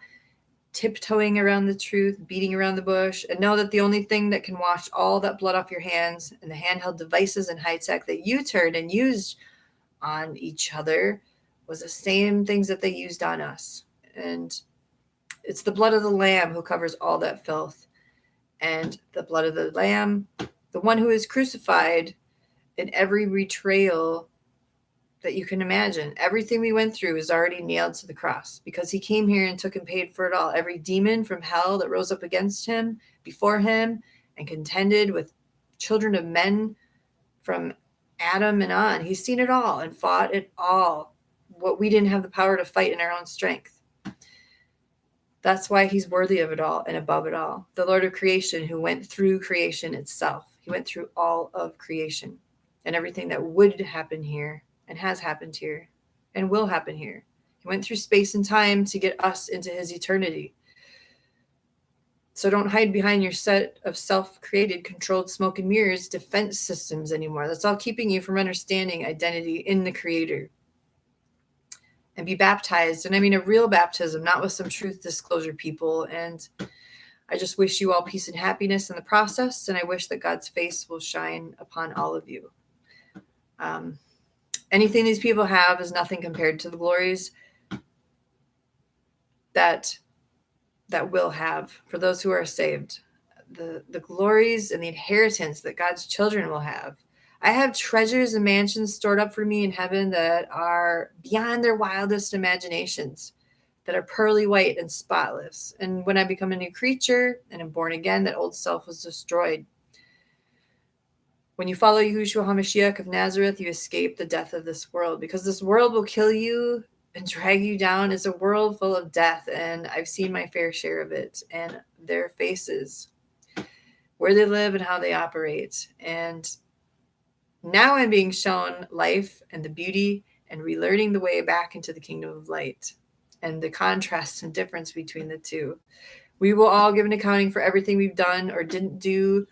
tiptoeing around the truth, beating around the bush, and know that the only thing that can wash all that blood off your hands and the handheld devices and high tech that you turned and used on each other was the same things that they used on us. And it's the blood of the Lamb who covers all that filth. And the blood of the Lamb, the one who is crucified in every betrayal that you can imagine. Everything we went through is already nailed to the cross because he came here and took and paid for it all. Every demon from hell that rose up against him, before him, and contended with children of men from Adam and on. He's seen it all and fought it all. What we didn't have the power to fight in our own strength. That's why he's worthy of it all and above it all. The Lord of creation who went through creation itself. He went through all of creation and everything that would happen here and has happened here and will happen here. He went through space and time to get us into his eternity. So don't hide behind your set of self-created, controlled smoke and mirrors defense systems anymore. That's all keeping you from understanding identity in the Creator. And be baptized. And I mean a real baptism, not with some truth disclosure people. And I just wish you all peace and happiness in the process. And I wish that God's face will shine upon all of you. Anything these people have is nothing compared to the glories that will have for those who are saved. The glories and the inheritance that God's children will have. I have treasures and mansions stored up for me in heaven that are beyond their wildest imaginations, that are pearly white and spotless. And when I become a new creature and am born again, that old self was destroyed. When you follow Yahushua HaMashiach of Nazareth, you escape the death of this world, because this world will kill you and drag you down. It's a world full of death, and I've seen my fair share of it, and their faces, where they live and how they operate. And now I'm being shown life and the beauty and relearning the way back into the kingdom of light and the contrast and difference between the two. We will all give an accounting for everything we've done or didn't do.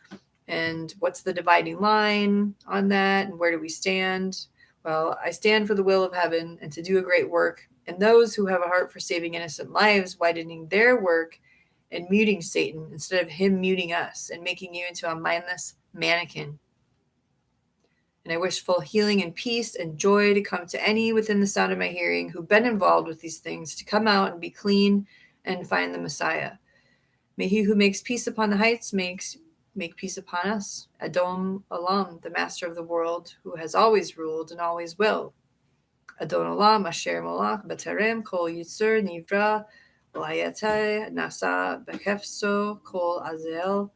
And what's the dividing line on that? And where do we stand? Well, I stand for the will of heaven and to do a great work. And those who have a heart for saving innocent lives, widening their work and muting Satan instead of him muting us and making you into a mindless mannequin. And I wish full healing and peace and joy to come to any within the sound of my hearing who've been involved with these things, to come out and be clean and find the Messiah. May he who makes peace upon the heights make peace upon us. Adon Olam, the master of the world, who has always ruled and always will. Adon Olam, Asher Molach, Baterem, Kol Yitzur, Nivra, Layate, Nasa, Bekefso, Kol Azel,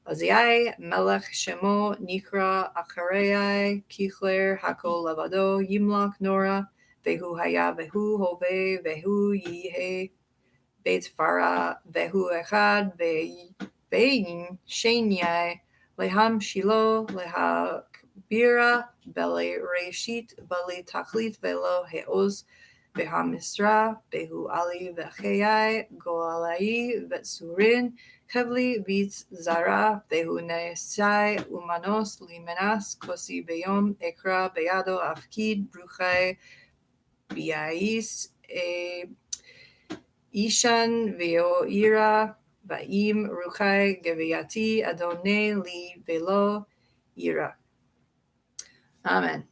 Aziai, Melech Shemo, Nikra, Acharei, Kichler, Hakol Levado, Yimlach, Nora, Vehu Haya, Vehu Hove, Vehu Yihe, Beit Fara, Vehu Echad, Vein, Shenyai, Leham Shilo, Leha Bira, Bele Reshit, Bele Taklit, Velo Heoz, Beha Misra, Behu Ali, Vecheyai, Goalai, Vetsurin, Kevli, Vitz Zara, Behu Neesai, Umanos, Limenas, Kosi Beyom, Ekra, Beado, Afkid, Bruchai, Biais, Ishan, Veoira, Vaim, Ruchai, Geviati, Adonai, Li, Velo, Ira. Amen.